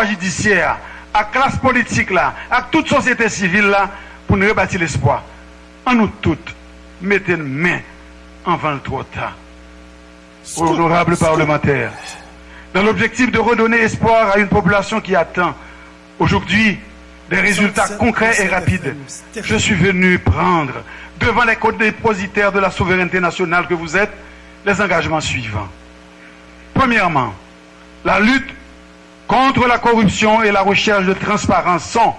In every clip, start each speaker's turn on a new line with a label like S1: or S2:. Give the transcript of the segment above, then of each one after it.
S1: pouvoir judiciaire, à la classe politique, là, à toute société civile là, pour nous rebâtir l'espoir. En nous toutes, mettez une main avant le trop tard. Honorables parlementaires, dans l'objectif de redonner espoir à une population qui attend aujourd'hui des résultats concrets et rapides, je suis venu prendre devant les co-dépositaires de la souveraineté nationale que vous êtes les engagements suivants. Premièrement, la lutte contre la corruption et la recherche de transparence sont,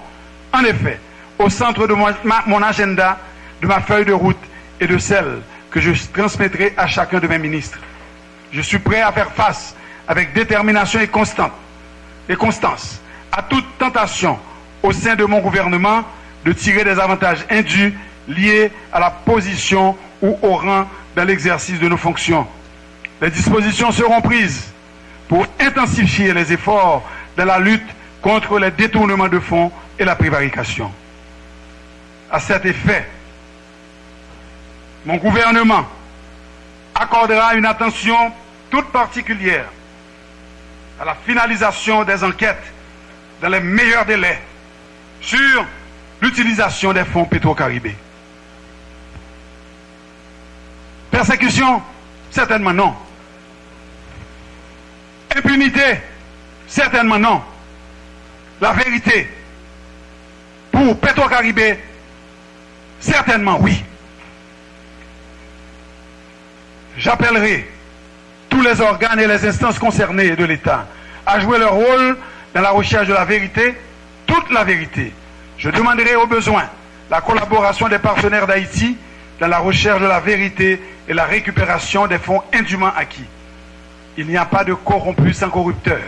S1: en effet, au centre de mon agenda, de ma feuille de route et de celle que je transmettrai à chacun de mes ministres. Je suis prêt à faire face avec détermination et constance à toute tentation au sein de mon gouvernement de tirer des avantages indus liés à la position ou au rang dans l'exercice de nos fonctions. Les dispositions seront prises pour intensifier les efforts de la lutte contre les détournements de fonds et la prévarication. À cet effet, mon gouvernement accordera une attention toute particulière à la finalisation des enquêtes dans les meilleurs délais sur l'utilisation des fonds Petro-Caribé. Persécution? Certainement non. Impunité? Certainement non. La vérité pour Petro-Caribé? Certainement oui. J'appellerai tous les organes et les instances concernées de l'État à jouer leur rôle dans la recherche de la vérité, toute la vérité. Je demanderai au besoin la collaboration des partenaires d'Haïti dans la recherche de la vérité et la récupération des fonds indûment acquis. Il n'y a pas de corrompu sans corrupteur.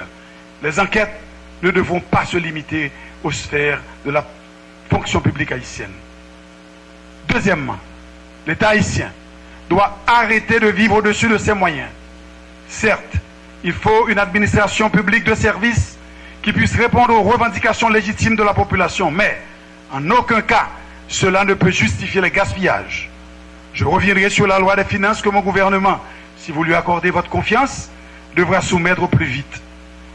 S1: Les enquêtes ne devront pas se limiter aux sphères de la fonction publique haïtienne. Deuxièmement, l'État haïtien doit arrêter de vivre au-dessus de ses moyens. Certes, il faut une administration publique de service qui puisse répondre aux revendications légitimes de la population, mais en aucun cas, cela ne peut justifier les gaspillages. Je reviendrai sur la loi des finances que mon gouvernement, si vous lui accordez votre confiance, devra soumettre au plus vite.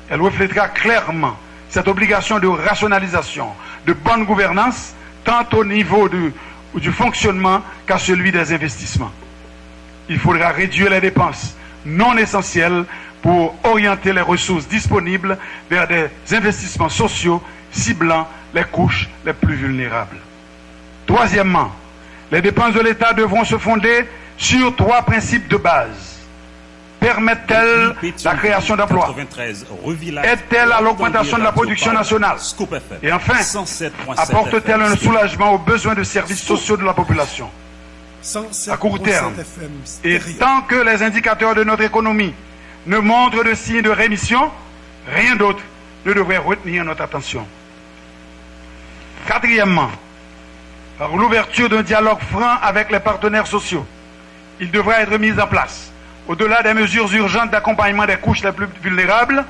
S1: Elle reflétera clairement cette obligation de rationalisation, de bonne gouvernance, tant au niveau du fonctionnement qu'à celui des investissements. Il faudra réduire les dépenses non essentielles pour orienter les ressources disponibles vers des investissements sociaux ciblant les couches les plus vulnérables. Troisièmement, les dépenses de l'État devront se fonder sur 3 principes de base. Permettent-elles la création d'emplois? Aident-elles à l'augmentation de la production nationale? Et enfin, apportent-elles un soulagement aux besoins de services sociaux de la population? À court terme, et tant que les indicateurs de notre économie ne montrent de signes de rémission, rien d'autre ne devrait retenir notre attention. Quatrièmement, par l'ouverture d'un dialogue franc avec les partenaires sociaux, il devra être mis en place, au-delà des mesures urgentes d'accompagnement des couches les plus vulnérables,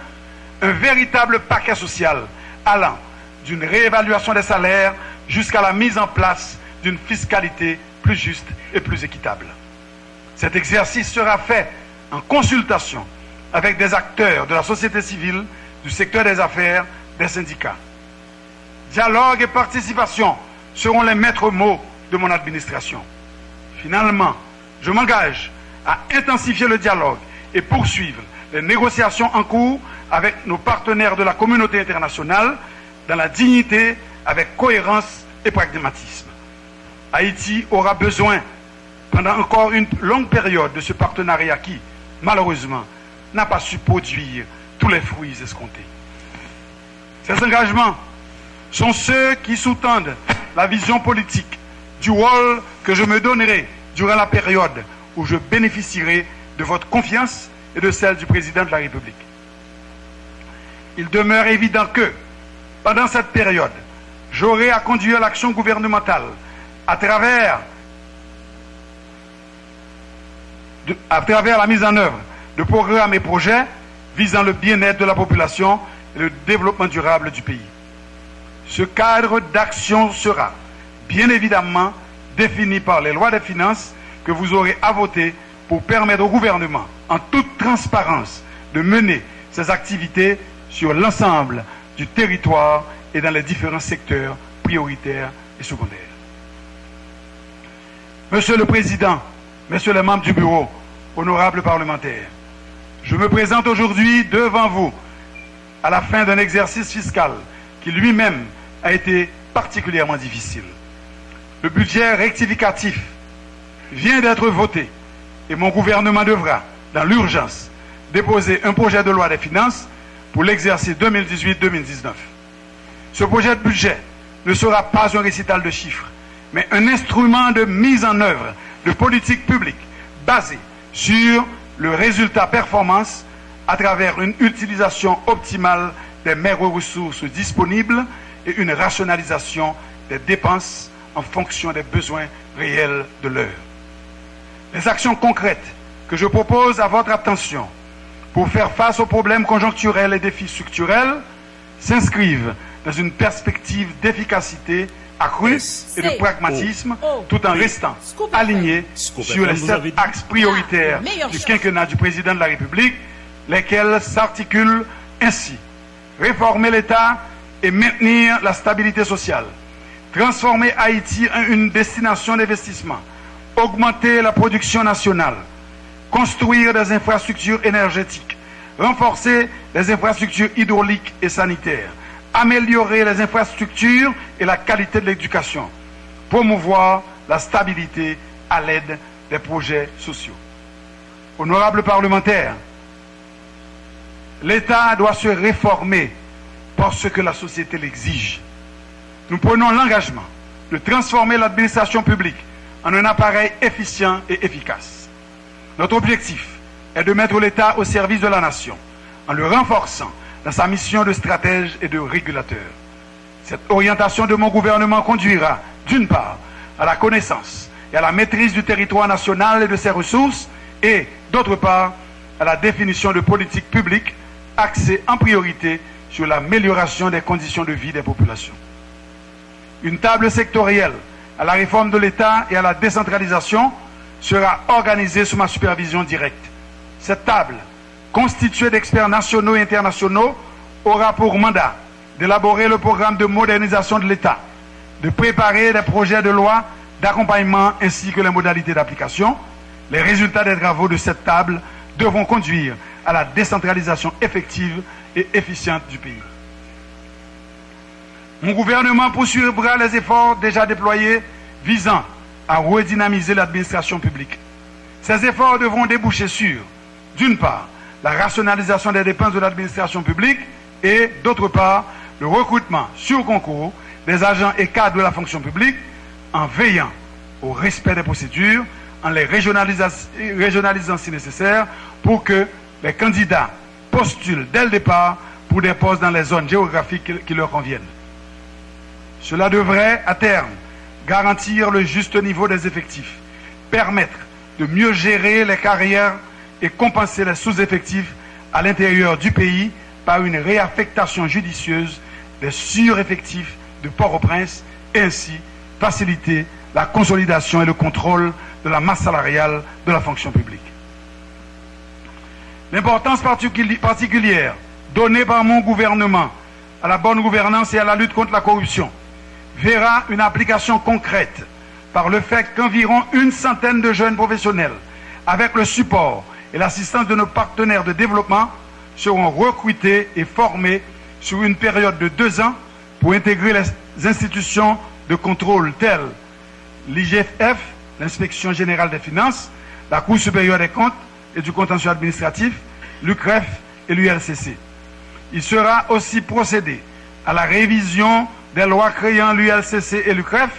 S1: un véritable paquet social allant d'une réévaluation des salaires jusqu'à la mise en place d'une fiscalité plus juste et plus équitable. Cet exercice sera fait en consultation avec des acteurs de la société civile, du secteur des affaires, des syndicats. Dialogue et participation seront les maîtres mots de mon administration. Finalement, je m'engage à intensifier le dialogue et poursuivre les négociations en cours avec nos partenaires de la communauté internationale dans la dignité, avec cohérence et pragmatisme. Haïti aura besoin, pendant encore une longue période, de ce partenariat qui, malheureusement, n'a pas su produire tous les fruits escomptés. Ces engagements sont ceux qui sous-tendent la vision politique du rôle que je me donnerai durant la période où je bénéficierai de votre confiance et de celle du président de la République. Il demeure évident que, pendant cette période, j'aurai à conduire l'action gouvernementale à travers la mise en œuvre de programmes et projets visant le bien-être de la population et le développement durable du pays. Ce cadre d'action sera bien évidemment défini par les lois des finances que vous aurez à voter pour permettre au gouvernement, en toute transparence, de mener ses activités sur l'ensemble du territoire et dans les différents secteurs prioritaires et secondaires. Monsieur le Président, Messieurs les membres du Bureau, honorables parlementaires, je me présente aujourd'hui devant vous à la fin d'un exercice fiscal qui lui-même a été particulièrement difficile. Le budget rectificatif vient d'être voté et mon gouvernement devra, dans l'urgence, déposer un projet de loi des finances pour l'exercice 2018-2019. Ce projet de budget ne sera pas un récital de chiffres, mais un instrument de mise en œuvre de politique publique basée sur le résultat performance à travers une utilisation optimale des meilleures ressources disponibles et une rationalisation des dépenses en fonction des besoins réels de l'heure. Les actions concrètes que je propose à votre attention pour faire face aux problèmes conjoncturels et défis structurels s'inscrivent dans une perspective d'efficacité accrue et de pragmatisme, tout en restant alignés sur les 7 axes prioritaires du quinquennat du président de la République, lesquels s'articulent ainsi: réformer l'État et maintenir la stabilité sociale, transformer Haïti en une destination d'investissement, augmenter la production nationale, construire des infrastructures énergétiques, renforcer les infrastructures hydrauliques et sanitaires, améliorer les infrastructures et la qualité de l'éducation, promouvoir la stabilité à l'aide des projets sociaux. Honorables parlementaires, l'État doit se réformer parce que la société l'exige. Nous prenons l'engagement de transformer l'administration publique en un appareil efficient et efficace. Notre objectif est de mettre l'État au service de la nation en le renforçant dans sa mission de stratège et de régulateur. Cette orientation de mon gouvernement conduira, d'une part, à la connaissance et à la maîtrise du territoire national et de ses ressources, et, d'autre part, à la définition de politiques publiques axées en priorité sur l'amélioration des conditions de vie des populations. Une table sectorielle à la réforme de l'État et à la décentralisation sera organisée sous ma supervision directe. Cette table, constituée d'experts nationaux et internationaux, aura pour mandat d'élaborer le programme de modernisation de l'État, de préparer des projets de loi d'accompagnement ainsi que les modalités d'application. Les résultats des travaux de cette table devront conduire à la décentralisation effective et efficiente du pays. Mon gouvernement poursuivra les efforts déjà déployés visant à redynamiser l'administration publique. Ces efforts devront déboucher sur, d'une part, la rationalisation des dépenses de l'administration publique et, d'autre part, le recrutement sur concours des agents et cadres de la fonction publique en veillant au respect des procédures, en les régionalisant si nécessaire pour que les candidats postulent dès le départ pour des postes dans les zones géographiques qui leur conviennent. Cela devrait, à terme, garantir le juste niveau des effectifs, permettre de mieux gérer les carrières et compenser les sous-effectifs à l'intérieur du pays par une réaffectation judicieuse des sureffectifs de Port-au-Prince et ainsi faciliter la consolidation et le contrôle de la masse salariale de la fonction publique. L'importance particulière donnée par mon gouvernement à la bonne gouvernance et à la lutte contre la corruption verra une application concrète par le fait qu'environ 100 de jeunes professionnels, avec le support et l'assistance de nos partenaires de développement, seront recrutés et formés sur une période de 2 ans pour intégrer les institutions de contrôle telles l'IGF, l'Inspection Générale des Finances, la Cour Supérieure des Comptes et du Contentieux Administratif, l'UCREF et l'ULCC. Il sera aussi procédé à la révision des lois créant l'ULCC et l'UCREF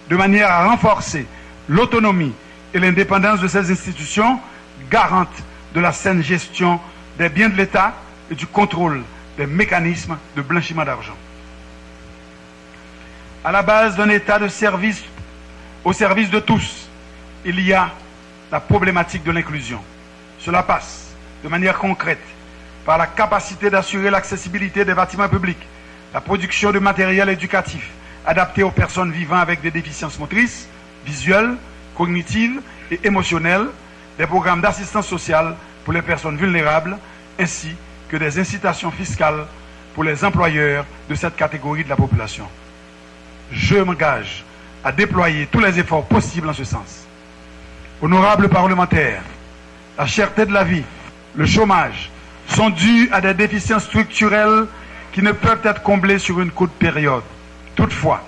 S1: de manière à renforcer l'autonomie et l'indépendance de ces institutions, garantes de la saine gestion des biens de l'État et du contrôle des mécanismes de blanchiment d'argent. À la base d'un État de service au service de tous, il y a la problématique de l'inclusion. Cela passe de manière concrète par la capacité d'assurer l'accessibilité des bâtiments publics, la production de matériel éducatif adapté aux personnes vivant avec des déficiences motrices, visuelles, cognitives et émotionnelles, des programmes d'assistance sociale pour les personnes vulnérables, ainsi que des incitations fiscales pour les employeurs de cette catégorie de la population. Je m'engage à déployer tous les efforts possibles en ce sens. Honorables parlementaires, la cherté de la vie, le chômage sont dus à des déficiences structurelles qui ne peuvent être comblées sur une courte période. Toutefois,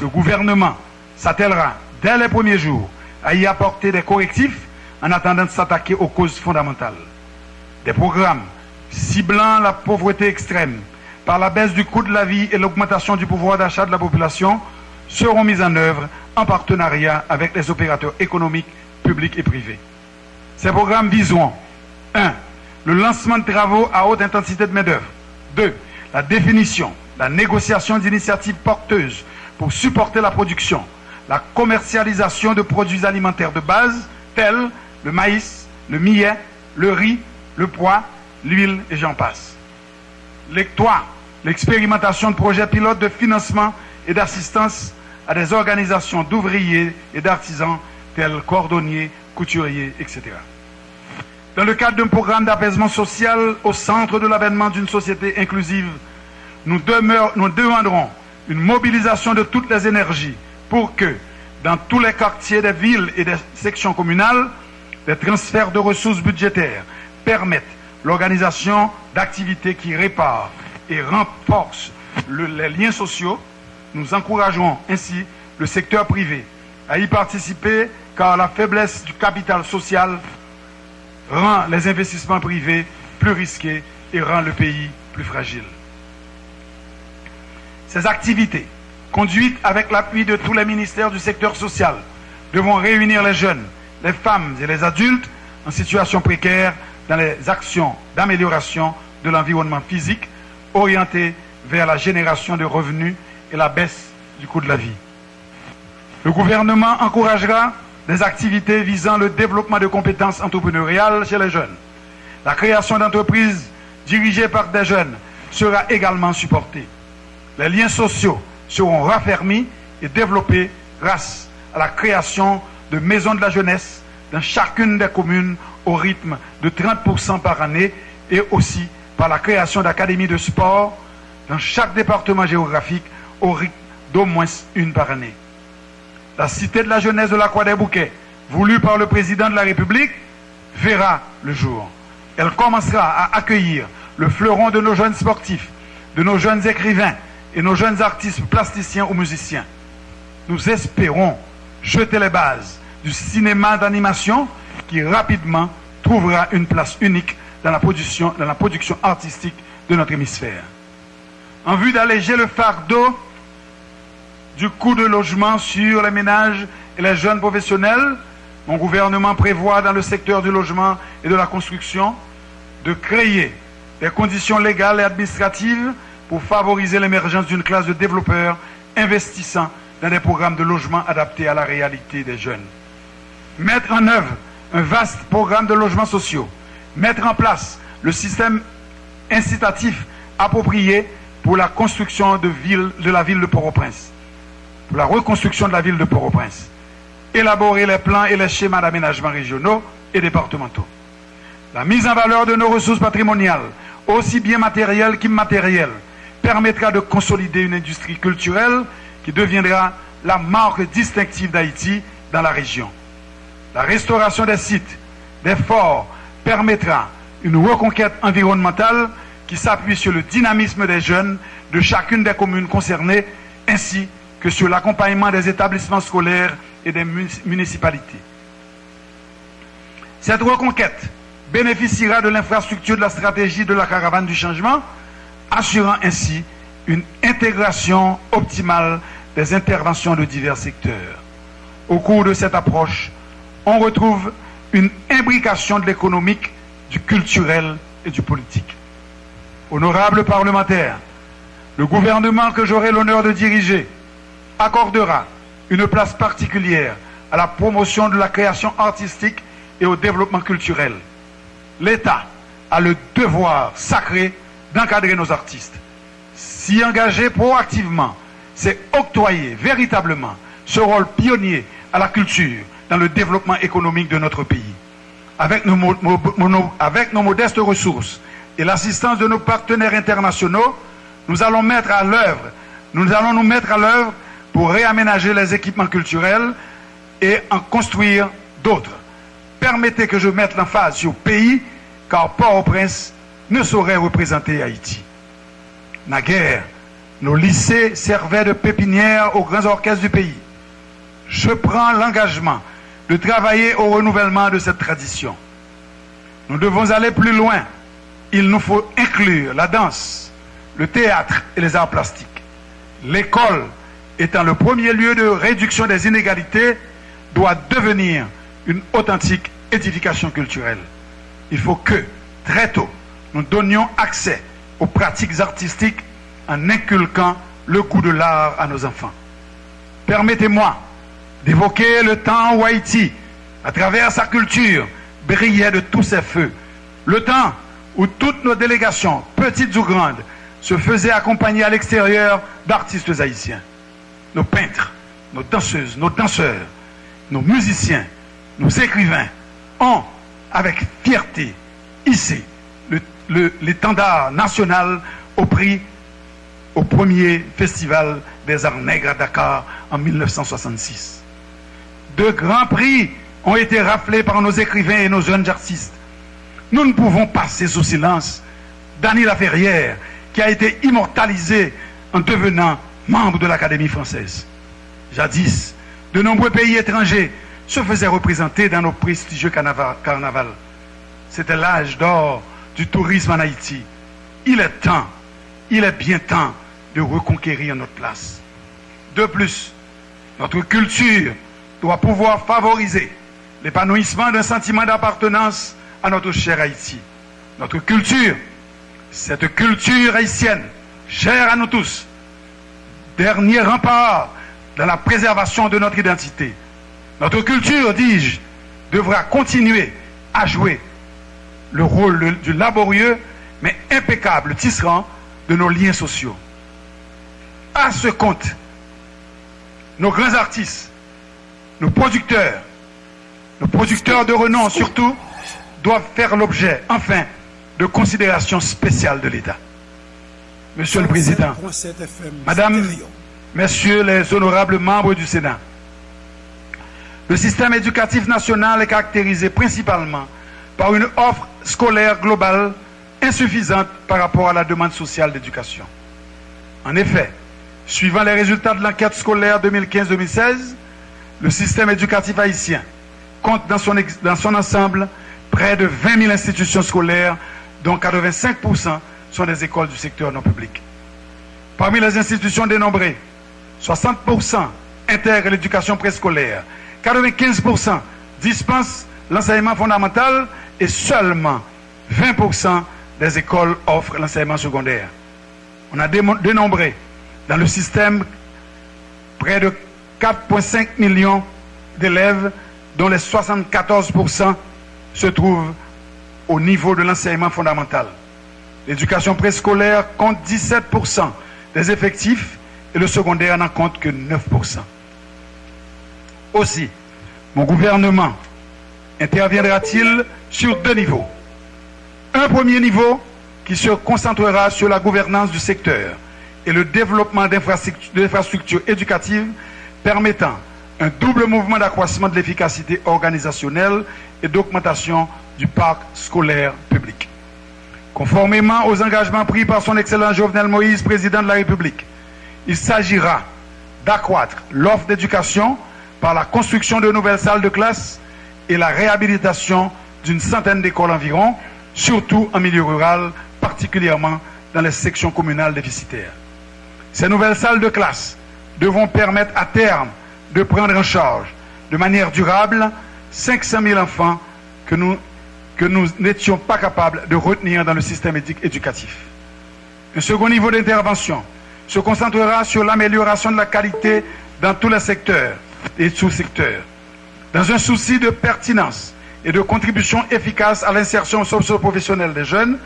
S1: le gouvernement s'attellera dès les premiers jours à y apporter des correctifs en attendant de s'attaquer aux causes fondamentales. Des programmes ciblant la pauvreté extrême par la baisse du coût de la vie et l'augmentation du pouvoir d'achat de la population seront mis en œuvre en partenariat avec les opérateurs économiques, publics et privés. Ces programmes viseront 1. Le lancement de travaux à haute intensité de main-d'œuvre. 2. La définition, la négociation d'initiatives porteuses pour supporter la production, la commercialisation de produits alimentaires de base tels le maïs, le millet, le riz, le pois, l'huile et j'en passe. L'expérimentation de projets pilotes de financement et d'assistance à des organisations d'ouvriers et d'artisans tels cordonniers, couturiers, etc. Dans le cadre d'un programme d'apaisement social au centre de l'avènement d'une société inclusive, nous demanderons une mobilisation de toutes les énergies pour que, dans tous les quartiers des villes et des sections communales, les transferts de ressources budgétaires permettent l'organisation d'activités qui réparent et renforcent les liens sociaux. Nous encouragerons ainsi le secteur privé à y participer car la faiblesse du capital social rend les investissements privés plus risqués et rend le pays plus fragile. Ces activités, conduites avec l'appui de tous les ministères du secteur social, devront réunir les jeunes, les femmes et les adultes en situation précaire dans les actions d'amélioration de l'environnement physique orientées vers la génération de revenus et la baisse du coût de la vie. Le gouvernement encouragera des activités visant le développement de compétences entrepreneuriales chez les jeunes. La création d'entreprises dirigées par des jeunes sera également supportée. Les liens sociaux seront raffermis et développés grâce à la création de maisons de la jeunesse dans chacune des communes au rythme de 30% par année et aussi par la création d'académies de sport dans chaque département géographique au rythme d'au moins une par année. La cité de la jeunesse de la Croix-des-Bouquets, voulue par le président de la République, verra le jour. Elle commencera à accueillir le fleuron de nos jeunes sportifs, de nos jeunes écrivains et nos jeunes artistes plasticiens ou musiciens. Nous espérons jeter les bases du cinéma d'animation qui rapidement trouvera une place unique dans la production artistique de notre hémisphère. En vue d'alléger le fardeau du coût de logement sur les ménages et les jeunes professionnels, mon gouvernement prévoit dans le secteur du logement et de la construction de créer des conditions légales et administratives pour favoriser l'émergence d'une classe de développeurs investissant dans des programmes de logement adaptés à la réalité des jeunes. Mettre en œuvre un vaste programme de logements sociaux, mettre en place le système incitatif approprié pour la construction de la ville de Port-au-Prince, pour la reconstruction de la ville de Port-au-Prince, élaborer les plans et les schémas d'aménagement régionaux et départementaux. La mise en valeur de nos ressources patrimoniales, aussi bien matérielles qu'immatérielles, permettra de consolider une industrie culturelle qui deviendra la marque distinctive d'Haïti dans la région. La restauration des sites, des forts, permettra une reconquête environnementale qui s'appuie sur le dynamisme des jeunes de chacune des communes concernées, ainsi que sur l'accompagnement des établissements scolaires et des municipalités. Cette reconquête bénéficiera de l'infrastructure de la stratégie de la caravane du changement, assurant ainsi une intégration optimale des interventions de divers secteurs. Au cours de cette approche, on retrouve une imbrication de l'économique, du culturel et du politique. Honorables parlementaires, le gouvernement que j'aurai l'honneur de diriger accordera une place particulière à la promotion de la création artistique et au développement culturel. L'État a le devoir sacré d'encadrer nos artistes. S'y engager proactivement, c'est octroyer véritablement ce rôle pionnier à la culture dans le développement économique de notre pays. Avec nos modestes ressources et l'assistance de nos partenaires internationaux, nous allons nous mettre à l'œuvre pour réaménager les équipements culturels et en construire d'autres. Permettez que je mette l'emphase sur pays, car Port-au-Prince ne saurait représenter Haïti. Naguère, nos lycées servaient de pépinière aux grands orchestres du pays. Je prends l'engagement de travailler au renouvellement de cette tradition. Nous devons aller plus loin. Il nous faut inclure la danse, le théâtre et les arts plastiques. L'école, étant le premier lieu de réduction des inégalités, doit devenir une authentique édification culturelle. Il faut que, très tôt, nous donnions accès aux pratiques artistiques en inculquant le goût de l'art à nos enfants. Permettez-moi d'évoquer le temps où Haïti, à travers sa culture, brillait de tous ses feux. Le temps où toutes nos délégations, petites ou grandes, se faisaient accompagner à l'extérieur d'artistes haïtiens. Nos peintres, nos danseuses, nos danseurs, nos musiciens, nos écrivains ont, avec fierté, hissé l'étendard national au premier festival des arts nègres à Dakar en 1966. De grands prix ont été raflés par nos écrivains et nos jeunes artistes. Nous ne pouvons passer sous silence Dany Laferrière, qui a été immortalisé en devenant membre de l'Académie française. Jadis, de nombreux pays étrangers se faisaient représenter dans nos prestigieux carnavals. C'était l'âge d'or du tourisme en Haïti. Il est bien temps de reconquérir notre place. De plus, notre culture doit pouvoir favoriser l'épanouissement d'un sentiment d'appartenance à notre cher Haïti. Notre culture, cette culture haïtienne, chère à nous tous, dernier rempart dans la préservation de notre identité. Notre culture, dis-je, devra continuer à jouer le rôle du laborieux mais impeccable tisserand de nos liens sociaux. À ce compte, nos grands artistes, nos producteurs de renom surtout, doivent faire l'objet, enfin, de considérations spéciales de l'État. Monsieur le Président, Madame, Messieurs les honorables membres du Sénat, le système éducatif national est caractérisé principalement par une offre scolaire globale insuffisante par rapport à la demande sociale d'éducation. En effet, suivant les résultats de l'enquête scolaire 2015-2016, le système éducatif haïtien compte dans son ensemble près de 20 000 institutions scolaires, dont 85% sont des écoles du secteur non public. Parmi les institutions dénombrées, 60% intègrent l'éducation préscolaire, 95% dispensent l'enseignement fondamental et seulement 20% des écoles offrent l'enseignement secondaire. On a dénombré dans le système près de 4,5 millions d'élèves, dont les 74% se trouvent au niveau de l'enseignement fondamental. L'éducation préscolaire compte 17% des effectifs et le secondaire n'en compte que 9%. Aussi, mon gouvernement interviendra-t-il sur deux niveaux. Un premier niveau qui se concentrera sur la gouvernance du secteur et le développement d'infrastructures éducatives permettant un double mouvement d'accroissement de l'efficacité organisationnelle et d'augmentation du parc scolaire public. Conformément aux engagements pris par son Excellence Jovenel Moïse, président de la République, il s'agira d'accroître l'offre d'éducation par la construction de nouvelles salles de classe et la réhabilitation d'une centaine d'écoles environ, surtout en milieu rural, particulièrement dans les sections communales déficitaires. Ces nouvelles salles de classe devront permettre à terme de prendre en charge de manière durable 500 000 enfants que nous n'étions pas capables de retenir dans le système éducatif. Un second niveau d'intervention se concentrera sur l'amélioration de la qualité dans tous les secteurs et sous-secteurs. Dans un souci de pertinence et de contribution efficace à l'insertion socio-professionnelle des jeunes,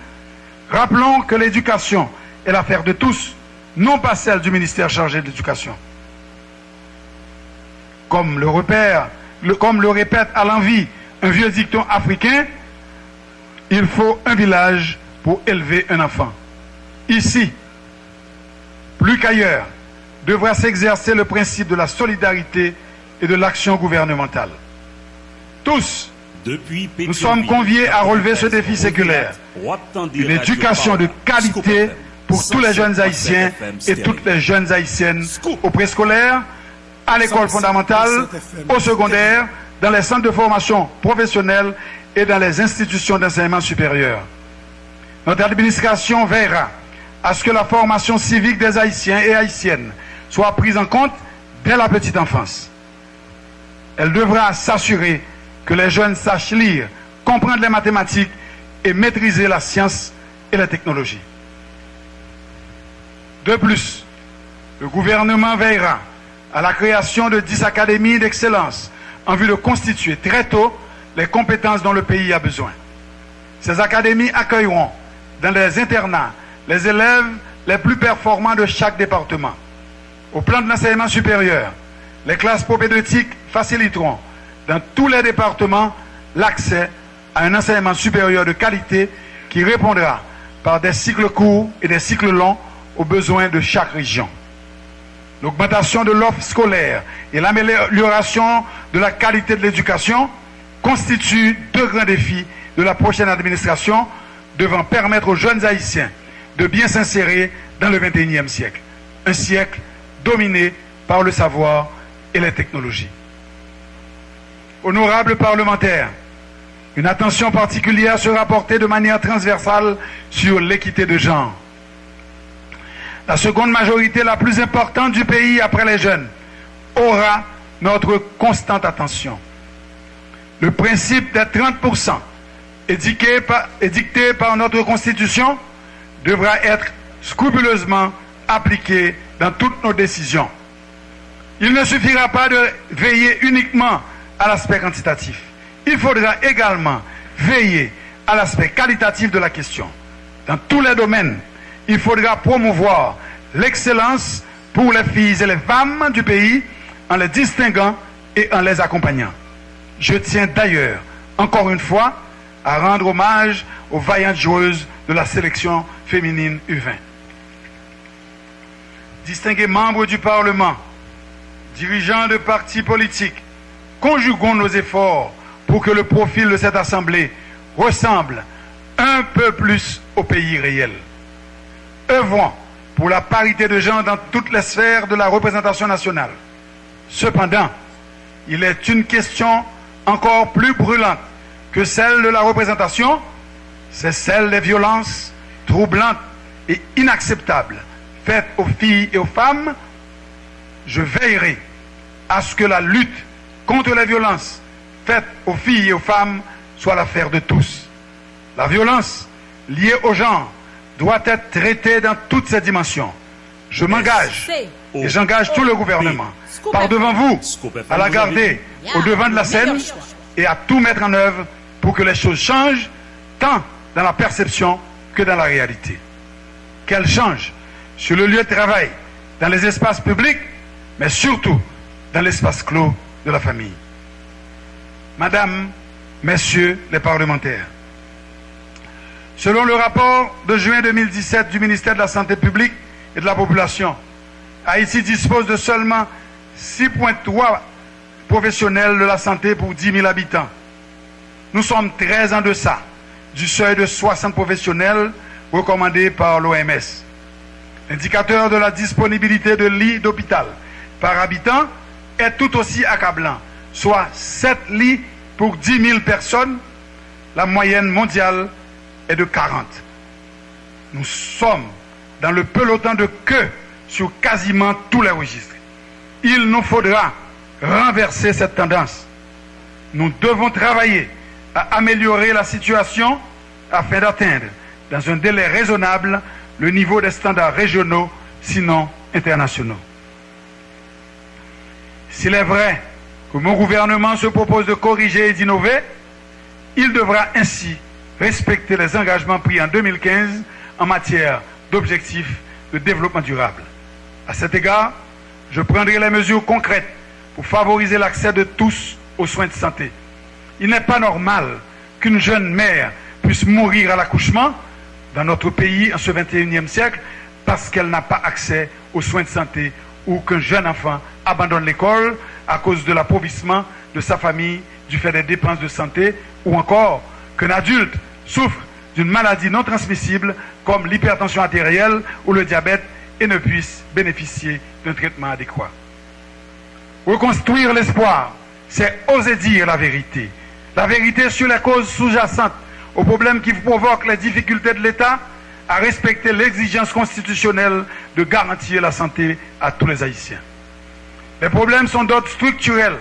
S1: rappelons que l'éducation est l'affaire de tous, non pas celle du ministère chargé de l'éducation. Comme le répète à l'envi un vieux dicton africain, il faut un village pour élever un enfant. Ici, plus qu'ailleurs, devra s'exercer le principe de la solidarité et de l'action gouvernementale. Tous, nous sommes conviés à relever ce défi séculaire, une éducation de qualité pour tous les jeunes haïtiens et toutes les jeunes haïtiennes au préscolaire, à l'école fondamentale, au secondaire, dans les centres de formation professionnelle et dans les institutions d'enseignement supérieur. Notre administration veillera à ce que la formation civique des Haïtiens et Haïtiennes soit prise en compte dès la petite enfance. Elle devra s'assurer que les jeunes sachent lire, comprendre les mathématiques et maîtriser la science et la technologie. De plus, le gouvernement veillera à la création de 10 académies d'excellence en vue de constituer très tôt les compétences dont le pays a besoin. Ces académies accueilleront dans les internats les élèves les plus performants de chaque département. Au plan de l'enseignement supérieur, les classes propédeutiques faciliteront dans tous les départements l'accès à un enseignement supérieur de qualité qui répondra par des cycles courts et des cycles longs aux besoins de chaque région. L'augmentation de l'offre scolaire et l'amélioration de la qualité de l'éducation constituent deux grands défis de la prochaine administration devant permettre aux jeunes Haïtiens de bien s'insérer dans le XXIe siècle. Un siècle dominé par le savoir et les technologies. Honorables parlementaires, une attention particulière sera portée de manière transversale sur l'équité de genre. La seconde majorité la plus importante du pays après les jeunes aura notre constante attention. Le principe des 30% édicté par notre Constitution devra être scrupuleusement appliqué dans toutes nos décisions. Il ne suffira pas de veiller uniquement à l'aspect quantitatif. Il faudra également veiller à l'aspect qualitatif de la question. Dans tous les domaines, il faudra promouvoir l'excellence pour les filles et les femmes du pays en les distinguant et en les accompagnant. Je tiens d'ailleurs, encore une fois, à rendre hommage aux vaillantes joueuses de la sélection féminine U20. Distingués membres du Parlement, dirigeants de partis politiques, conjuguons nos efforts pour que le profil de cette Assemblée ressemble un peu plus au pays réel. Œuvrons pour la parité de genre dans toutes les sphères de la représentation nationale. Cependant, il est une question encore plus brûlante que celle de la représentation, c'est celle des violences troublantes et inacceptables faites aux filles et aux femmes. Je veillerai à ce que la lutte contre les violences faites aux filles et aux femmes soit l'affaire de tous. La violence liée au genre doit être traitée dans toutes ses dimensions. Je m'engage, et j'engage tout le gouvernement, par devant vous, à la garder au devant de la scène et à tout mettre en œuvre pour que les choses changent, tant dans la perception que dans la réalité. Qu'elles changent sur le lieu de travail, dans les espaces publics, mais surtout dans l'espace clos de la famille. Madame, Messieurs les parlementaires, selon le rapport de juin 2017 du ministère de la Santé publique et de la Population, Haïti dispose de seulement 6,3 professionnels de la santé pour 10 000 habitants. Nous sommes très en deçà du seuil de 60 professionnels recommandé par l'OMS. L'indicateur de la disponibilité de lits d'hôpital par habitant est tout aussi accablant, soit 7 lits pour 10 000 personnes. La moyenne mondiale est de 40. Nous sommes dans le peloton de queue sur quasiment tous les registres. Il nous faudra renverser cette tendance. Nous devons travailler à améliorer la situation afin d'atteindre, dans un délai raisonnable, le niveau des standards régionaux, sinon internationaux. S'il est vrai que mon gouvernement se propose de corriger et d'innover, il devra ainsi respecter les engagements pris en 2015 en matière d'objectifs de développement durable. À cet égard, je prendrai les mesures concrètes pour favoriser l'accès de tous aux soins de santé. Il n'est pas normal qu'une jeune mère puisse mourir à l'accouchement dans notre pays en ce XXIe siècle, parce qu'elle n'a pas accès aux soins de santé ou qu'un jeune enfant abandonne l'école à cause de l'appauvrissement de sa famille du fait des dépenses de santé, ou encore qu'un adulte souffre d'une maladie non transmissible comme l'hypertension artérielle ou le diabète et ne puisse bénéficier d'un traitement adéquat. Reconstruire l'espoir, c'est oser dire la vérité. La vérité sur les causes sous-jacentes aux problèmes qui provoquent les difficultés de l'État à respecter l'exigence constitutionnelle de garantir la santé à tous les Haïtiens. Les problèmes sont d'ordre structurel.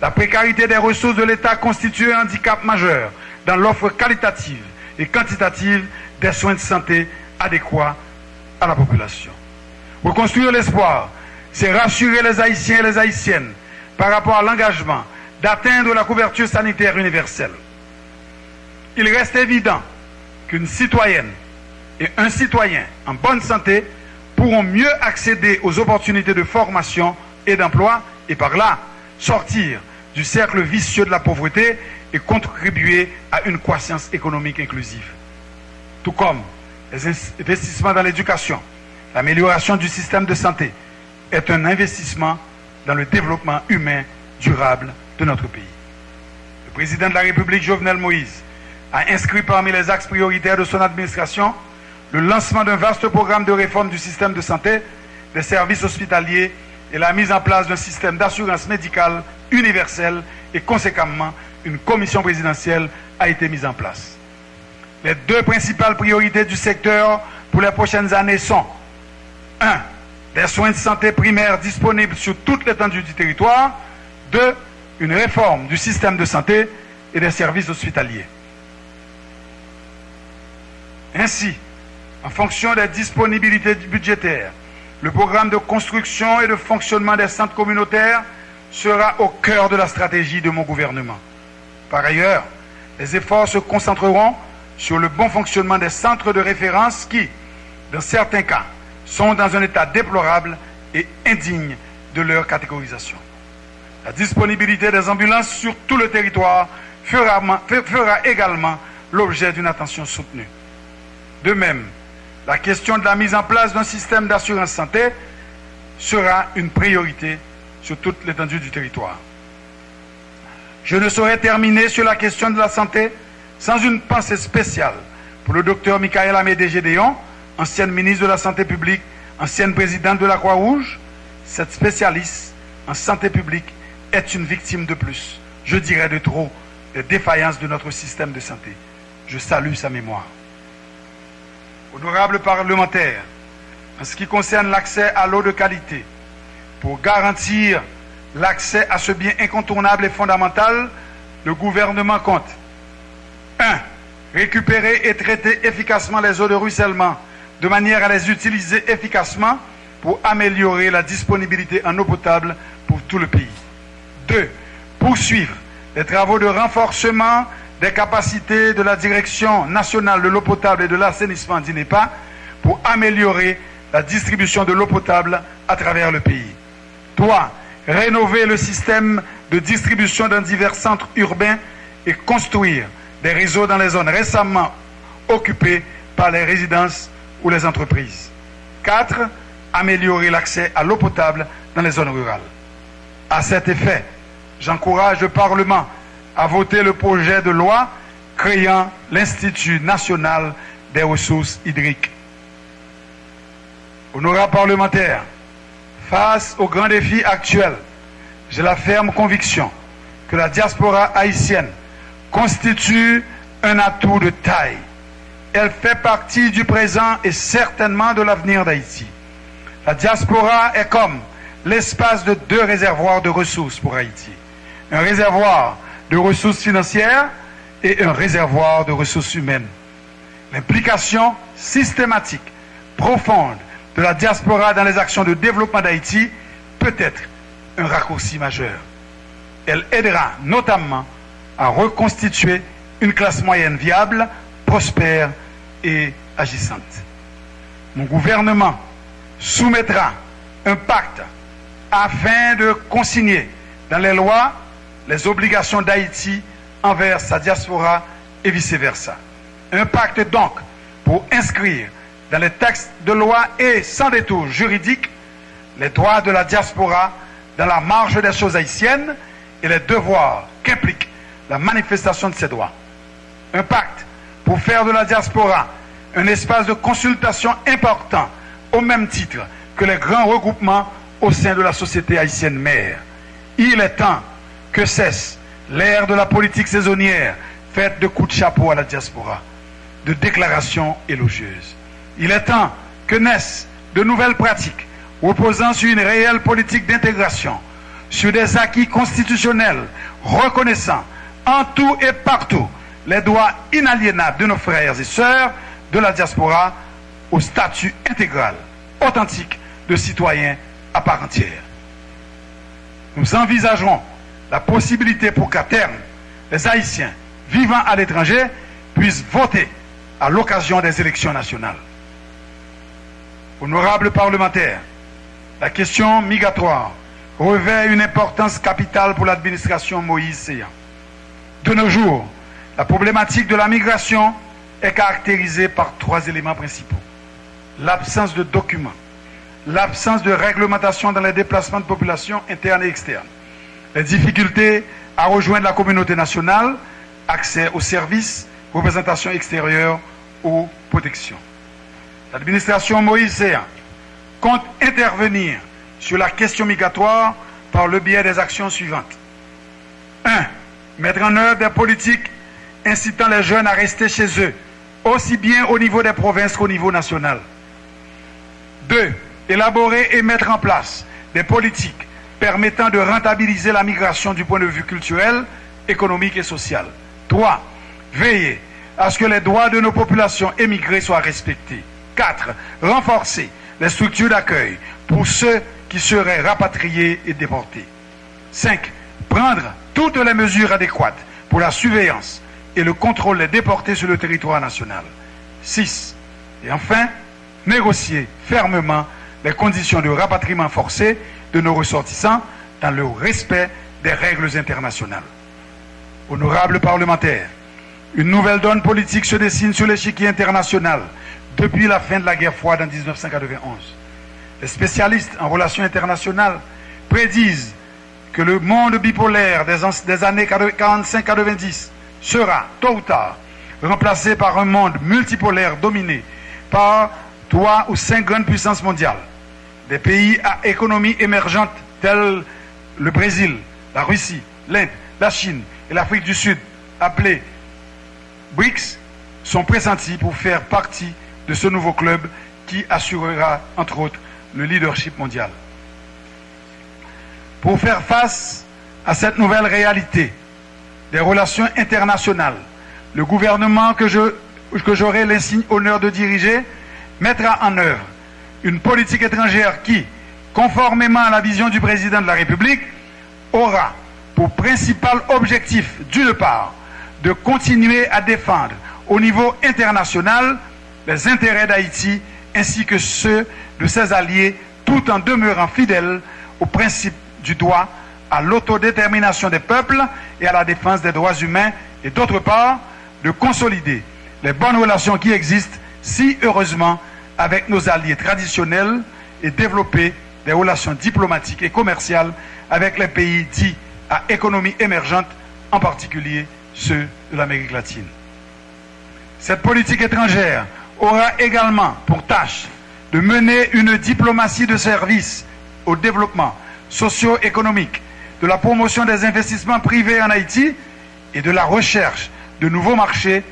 S1: La précarité des ressources de l'État constitue un handicap majeur dans l'offre qualitative et quantitative des soins de santé adéquats à la population. Reconstruire l'espoir, c'est rassurer les Haïtiens et les Haïtiennes par rapport à l'engagement d'atteindre la couverture sanitaire universelle. Il reste évident qu'une citoyenne et un citoyen en bonne santé pourront mieux accéder aux opportunités de formation et d'emploi et par là sortir du cercle vicieux de la pauvreté et contribuer à une croissance économique inclusive. Tout comme les investissements dans l'éducation, l'amélioration du système de santé est un investissement dans le développement humain durable de notre pays. Le président de la République, Jovenel Moïse, a inscrit parmi les axes prioritaires de son administration le lancement d'un vaste programme de réforme du système de santé, des services hospitaliers et la mise en place d'un système d'assurance médicale universel et conséquemment une commission présidentielle a été mise en place. Les deux principales priorités du secteur pour les prochaines années sont 1. Des soins de santé primaires disponibles sur toute l'étendue du territoire. 2. Une réforme du système de santé et des services hospitaliers. Ainsi, en fonction des disponibilités budgétaires, le programme de construction et de fonctionnement des centres communautaires sera au cœur de la stratégie de mon gouvernement. Par ailleurs, les efforts se concentreront sur le bon fonctionnement des centres de référence qui, dans certains cas, sont dans un état déplorable et indigne de leur catégorisation. La disponibilité des ambulances sur tout le territoire fera également l'objet d'une attention soutenue. De même, la question de la mise en place d'un système d'assurance santé sera une priorité sur toute l'étendue du territoire. Je ne saurais terminer sur la question de la santé sans une pensée spéciale pour le docteur Michael Amédée Gédéon, ancienne ministre de la Santé publique, ancienne présidente de la Croix-Rouge. Cette spécialiste en santé publique est une victime de plus, je dirais de trop, des défaillances de notre système de santé. Je salue sa mémoire. Honorables parlementaires, en ce qui concerne l'accès à l'eau de qualité, pour garantir l'accès à ce bien incontournable et fondamental, le gouvernement compte 1. Récupérer et traiter efficacement les eaux de ruissellement de manière à les utiliser efficacement pour améliorer la disponibilité en eau potable pour tout le pays. 2. Poursuivre les travaux de renforcement des capacités de la Direction nationale de l'eau potable et de l'assainissement d'INEPA pour améliorer la distribution de l'eau potable à travers le pays. 3. Rénover le système de distribution dans divers centres urbains et construire des réseaux dans les zones récemment occupées par les résidences ou les entreprises. 4. Améliorer l'accès à l'eau potable dans les zones rurales. À cet effet, j'encourage le Parlement à voter le projet de loi créant l'Institut national des ressources hydriques. Honorables parlementaires, face aux grands défis actuels, j'ai la ferme conviction que la diaspora haïtienne constitue un atout de taille. Elle fait partie du présent et certainement de l'avenir d'Haïti. La diaspora est comme l'espace de deux réservoirs de ressources pour Haïti. Un réservoir de ressources financières et un réservoir de ressources humaines. L'implication systématique, profonde de la diaspora dans les actions de développement d'Haïti peut être un raccourci majeur. Elle aidera notamment à reconstituer une classe moyenne viable, prospère et agissante. Mon gouvernement soumettra un pacte afin de consigner dans les lois les obligations d'Haïti envers sa diaspora et vice-versa. Un pacte donc pour inscrire dans les textes de loi et sans détour juridique les droits de la diaspora dans la marge des choses haïtiennes et les devoirs qu'implique la manifestation de ces droits. Un pacte pour faire de la diaspora un espace de consultation important au même titre que les grands regroupements au sein de la société haïtienne mère. Il est temps que cesse l'ère de la politique saisonnière faite de coups de chapeau à la diaspora, de déclarations élogieuses. Il est temps que naissent de nouvelles pratiques reposant sur une réelle politique d'intégration, sur des acquis constitutionnels reconnaissant en tout et partout les droits inaliénables de nos frères et sœurs de la diaspora au statut intégral, authentique de citoyens à part entière. Nous envisagerons la possibilité pour qu'à terme, les Haïtiens vivant à l'étranger puissent voter à l'occasion des élections nationales. Honorables parlementaires, la question migratoire revêt une importance capitale pour l'administration Moïse Séan. De nos jours, la problématique de la migration est caractérisée par 3 éléments principaux. L'absence de documents, l'absence de réglementation dans les déplacements de population internes et externes, les difficultés à rejoindre la communauté nationale, accès aux services, représentation extérieure ou protection. L'administration Moïse Séan compte intervenir sur la question migratoire par le biais des actions suivantes. 1. Mettre en œuvre des politiques incitant les jeunes à rester chez eux, aussi bien au niveau des provinces qu'au niveau national. 2. Élaborer et mettre en place des politiques permettant de rentabiliser la migration du point de vue culturel, économique et social. 3. Veiller à ce que les droits de nos populations émigrées soient respectés. 4. Renforcer les structures d'accueil pour ceux qui seraient rapatriés et déportés. 5. Prendre toutes les mesures adéquates pour la surveillance et le contrôle des déportés sur le territoire national. 6. Et enfin, négocier fermement les conditions de rapatriement forcé de nos ressortissants dans le respect des règles internationales. Honorables parlementaires, une nouvelle donne politique se dessine sur l'échiquier international depuis la fin de la guerre froide en 1991. Les spécialistes en relations internationales prédisent que le monde bipolaire des années 45-90 sera, tôt ou tard, remplacé par un monde multipolaire dominé par 3 ou 5 grandes puissances mondiales. Des pays à économie émergente tels le Brésil, la Russie, l'Inde, la Chine et l'Afrique du Sud, appelés BRICS, sont pressentis pour faire partie de ce nouveau club qui assurera, entre autres, le leadership mondial. Pour faire face à cette nouvelle réalité des relations internationales, le gouvernement que j'aurai l'insigne honneur de diriger mettra en œuvre une politique étrangère qui, conformément à la vision du président de la République, aura pour principal objectif, d'une part, de continuer à défendre au niveau international les intérêts d'Haïti ainsi que ceux de ses alliés, tout en demeurant fidèle au principe du droit à l'autodétermination des peuples et à la défense des droits humains, et d'autre part, de consolider les bonnes relations qui existent si heureusement avec nos alliés traditionnels et développer des relations diplomatiques et commerciales avec les pays dits à économie émergente, en particulier ceux de l'Amérique latine. Cette politique étrangère aura également pour tâche de mener une diplomatie de service au développement socio-économique, de la promotion des investissements privés en Haïti et de la recherche de nouveaux marchés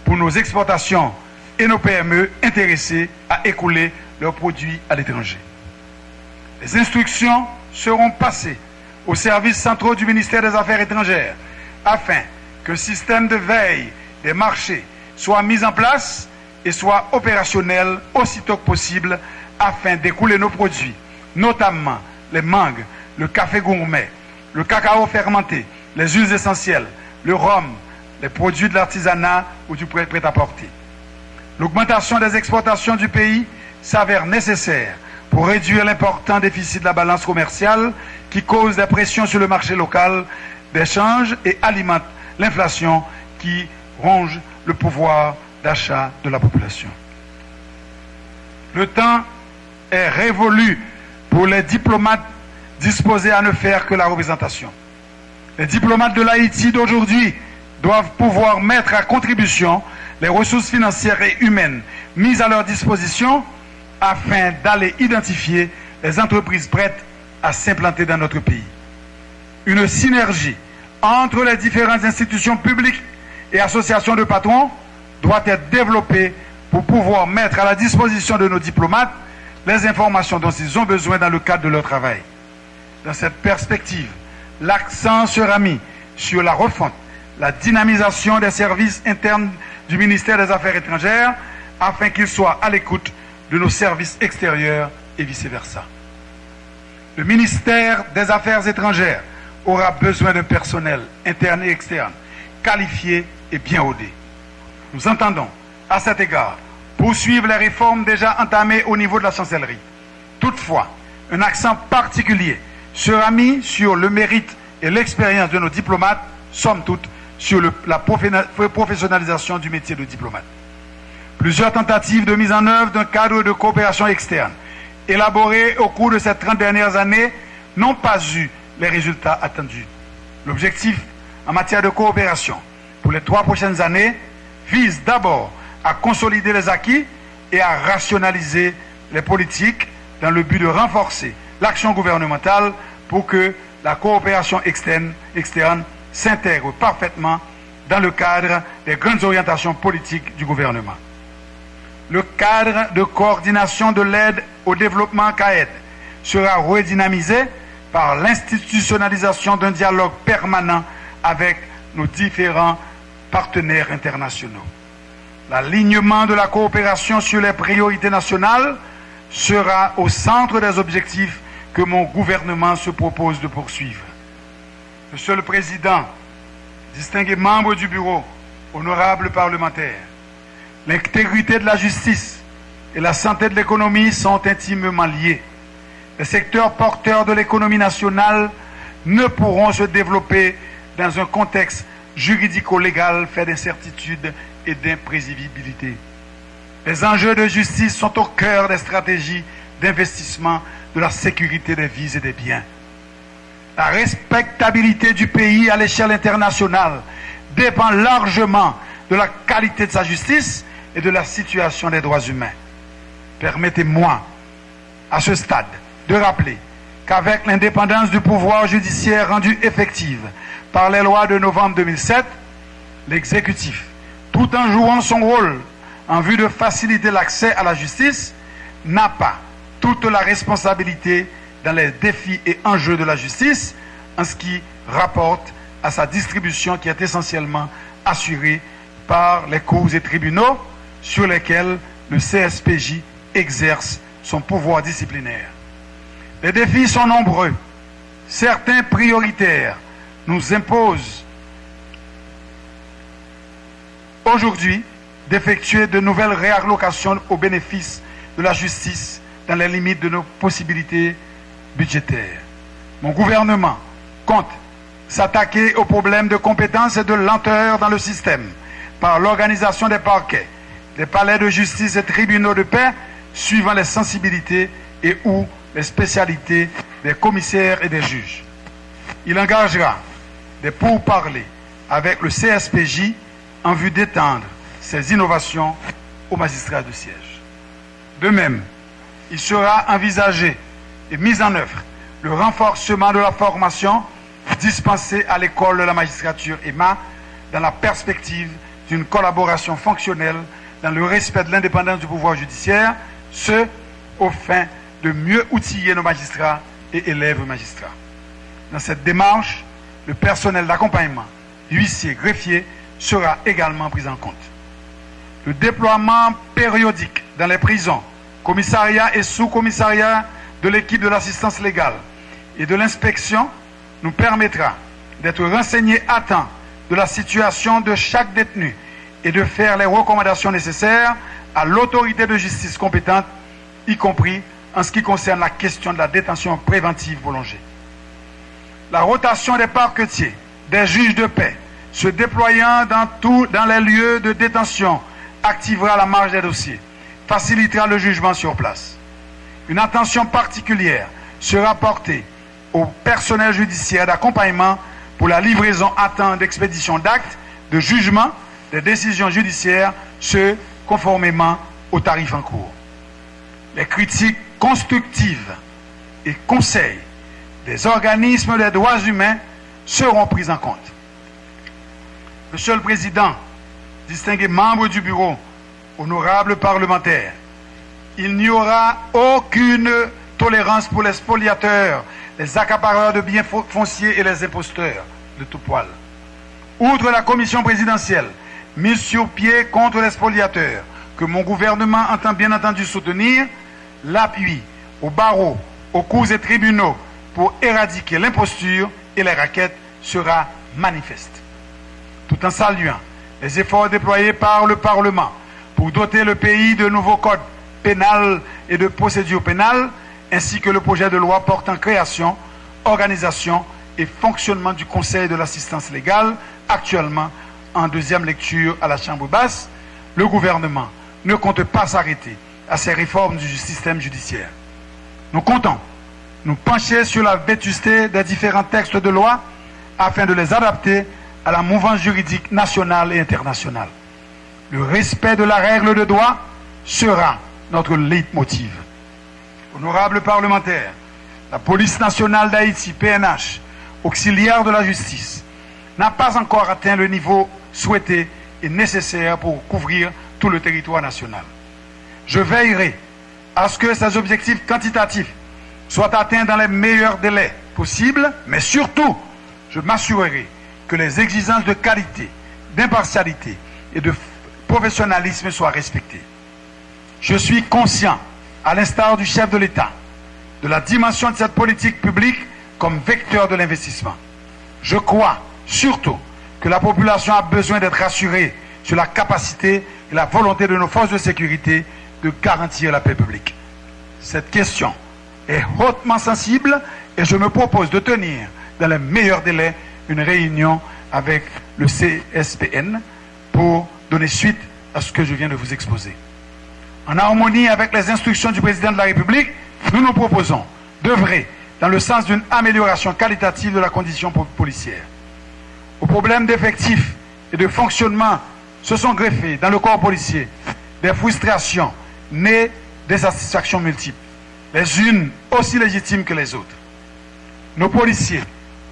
S1: pour nos exportations et nos PME intéressés à écouler leurs produits à l'étranger. Les instructions seront passées aux services centraux du ministère des Affaires étrangères afin qu'un système de veille des marchés soit mis en place et soit opérationnel aussitôt que possible afin d'écouler nos produits, notamment les mangues, le café gourmet, le cacao fermenté, les huiles essentielles, le rhum, les produits de l'artisanat ou du prêt-à-porter. L'augmentation des exportations du pays s'avère nécessaire pour réduire l'important déficit de la balance commerciale qui cause des pressions sur le marché local d'échange et alimente l'inflation qui ronge le pouvoir d'achat de la population. Le temps est révolu pour les diplomates disposés à ne faire que la représentation. Les diplomates de l'Haïti d'aujourd'hui doivent pouvoir mettre à contribution les ressources financières et humaines mises à leur disposition afin d'aller identifier les entreprises prêtes à s'implanter dans notre pays. Une synergie entre les différentes institutions publiques et associations de patrons doit être développée pour pouvoir mettre à la disposition de nos diplomates les informations dont ils ont besoin dans le cadre de leur travail. Dans cette perspective, l'accent sera mis sur la refonte, la dynamisation des services internes du ministère des Affaires étrangères afin qu'ils soient à l'écoute de nos services extérieurs et vice-versa. Le ministère des Affaires étrangères aura besoin d'un personnel interne et externe, qualifié et bien rodé. Nous entendons, à cet égard, poursuivre les réformes déjà entamées au niveau de la chancellerie. Toutefois, un accent particulier sera mis sur le mérite et l'expérience de nos diplomates, somme toute, sur la professionnalisation du métier de diplomate. Plusieurs tentatives de mise en œuvre d'un cadre de coopération externe, élaboré au cours de ces 30 dernières années, n'ont pas eu les résultats attendus. L'objectif en matière de coopération pour les 3 prochaines années vise d'abord à consolider les acquis et à rationaliser les politiques dans le but de renforcer l'action gouvernementale pour que la coopération externe s'intègre parfaitement dans le cadre des grandes orientations politiques du gouvernement. Le cadre de coordination de l'aide au développement CAED sera redynamisé par l'institutionnalisation d'un dialogue permanent avec nos différents partenaires internationaux. L'alignement de la coopération sur les priorités nationales sera au centre des objectifs que mon gouvernement se propose de poursuivre. Monsieur le Président, distingués membres du bureau, honorables parlementaires, l'intégrité de la justice et la santé de l'économie sont intimement liés. Les secteurs porteurs de l'économie nationale ne pourront se développer dans un contexte juridico-légal fait d'incertitude et d'imprévisibilité. Les enjeux de justice sont au cœur des stratégies d'investissement de la sécurité des vies et des biens. La respectabilité du pays à l'échelle internationale dépend largement de la qualité de sa justice et de la situation des droits humains. Permettez-moi, à ce stade, de rappeler qu'avec l'indépendance du pouvoir judiciaire rendue effective par les lois de novembre 2007, l'exécutif, tout en jouant son rôle en vue de faciliter l'accès à la justice, n'a pas toute la responsabilité dans les défis et enjeux de la justice en ce qui rapporte à sa distribution qui est essentiellement assurée par les cours et tribunaux sur lesquels le CSPJ exerce son pouvoir disciplinaire. Les défis sont nombreux. Certains prioritaires nous imposent aujourd'hui d'effectuer de nouvelles réallocations au bénéfice de la justice dans les limites de nos possibilités budgétaires. Mon gouvernement compte s'attaquer aux problèmes de compétences et de lenteur dans le système par l'organisation des parquets, des palais de justice et tribunaux de paix suivant les sensibilités et ou les spécialités des commissaires et des juges. Il engagera des pourparlers avec le CSPJ en vue d'étendre ces innovations aux magistrats de siège. De même, il sera envisagé et mis en œuvre le renforcement de la formation dispensée à l'école de la magistrature EMA dans la perspective d'une collaboration fonctionnelle dans le respect de l'indépendance du pouvoir judiciaire, ce au fin de mieux outiller nos magistrats et élèves magistrats. Dans cette démarche, le personnel d'accompagnement, huissier, greffier, sera également pris en compte. Le déploiement périodique dans les prisons, commissariats et sous-commissariats de l'équipe de l'assistance légale et de l'inspection nous permettra d'être renseignés à temps de la situation de chaque détenu et de faire les recommandations nécessaires à l'autorité de justice compétente, y compris en ce qui concerne la question de la détention préventive prolongée. La rotation des parquetiers, des juges de paix, se déployant dans les lieux de détention, activera la marge des dossiers, facilitera le jugement sur place. Une attention particulière sera portée au personnel judiciaire d'accompagnement pour la livraison à temps d'expédition d'actes de jugement des décisions judiciaires, ce conformément aux tarifs en cours. Les critiques constructives et conseils des organismes des droits humains seront prises en compte. Monsieur le Président, distingués membres du bureau, honorables parlementaires, il n'y aura aucune tolérance pour les spoliateurs, les accapareurs de biens fonciers et les imposteurs de tout poil. Outre la commission présidentielle mise sur pied contre les spoliateurs, que mon gouvernement entend bien entendu soutenir, l'appui aux barreaux, aux cours et tribunaux pour éradiquer l'imposture et les raquettes sera manifeste. Tout en saluant les efforts déployés par le Parlement pour doter le pays de nouveaux codes pénal et de procédure pénale, ainsi que le projet de loi portant création, organisation et fonctionnement du Conseil de l'assistance légale, actuellement en deuxième lecture à la Chambre basse, le gouvernement ne compte pas s'arrêter à ces réformes du système judiciaire. Nous comptons nous pencher sur la vétusté des différents textes de loi afin de les adapter à la mouvance juridique nationale et internationale. Le respect de la règle de droit sera notre leitmotiv. Honorables parlementaires, la police nationale d'Haïti, PNH, auxiliaire de la justice, n'a pas encore atteint le niveau souhaité et nécessaire pour couvrir tout le territoire national. Je veillerai à ce que ces objectifs quantitatifs soient atteints dans les meilleurs délais possibles, mais surtout, je m'assurerai que les exigences de qualité, d'impartialité et de professionnalisme soient respectées. Je suis conscient, à l'instar du chef de l'État, de la dimension de cette politique publique comme vecteur de l'investissement. Je crois surtout que la population a besoin d'être rassurée sur la capacité et la volonté de nos forces de sécurité de garantir la paix publique. Cette question est hautement sensible et je me propose de tenir dans les meilleurs délais une réunion avec le CSPN pour donner suite à ce que je viens de vous exposer. En harmonie avec les instructions du président de la République, nous nous proposons d'œuvrer dans le sens d'une amélioration qualitative de la condition policière. Aux problèmes d'effectifs et de fonctionnement se sont greffés dans le corps policier des frustrations nées des satisfactions multiples, les unes aussi légitimes que les autres. Nos policiers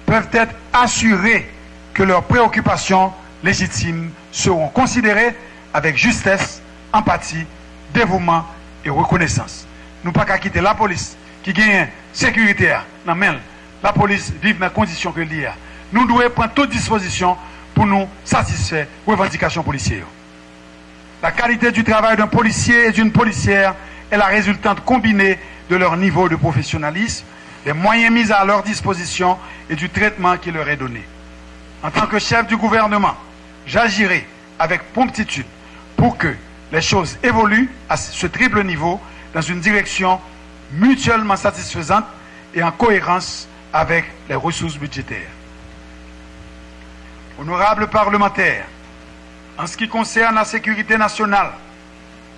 S1: peuvent être assurés que leurs préoccupations légitimes seront considérées avec justesse, empathie, dévouement et reconnaissance. Nous ne pouvons pas quitter la police qui gagne sécurité. La police vive dans les conditions que l'IA. Nous devons prendre toute disposition pour nous satisfaire aux revendications policières. La qualité du travail d'un policier et d'une policière est la résultante combinée de leur niveau de professionnalisme, des moyens mis à leur disposition et du traitement qui leur est donné. En tant que chef du gouvernement, j'agirai avec promptitude pour que les choses évoluent à ce triple niveau dans une direction mutuellement satisfaisante et en cohérence avec les ressources budgétaires. Honorables parlementaires, en ce qui concerne la sécurité nationale,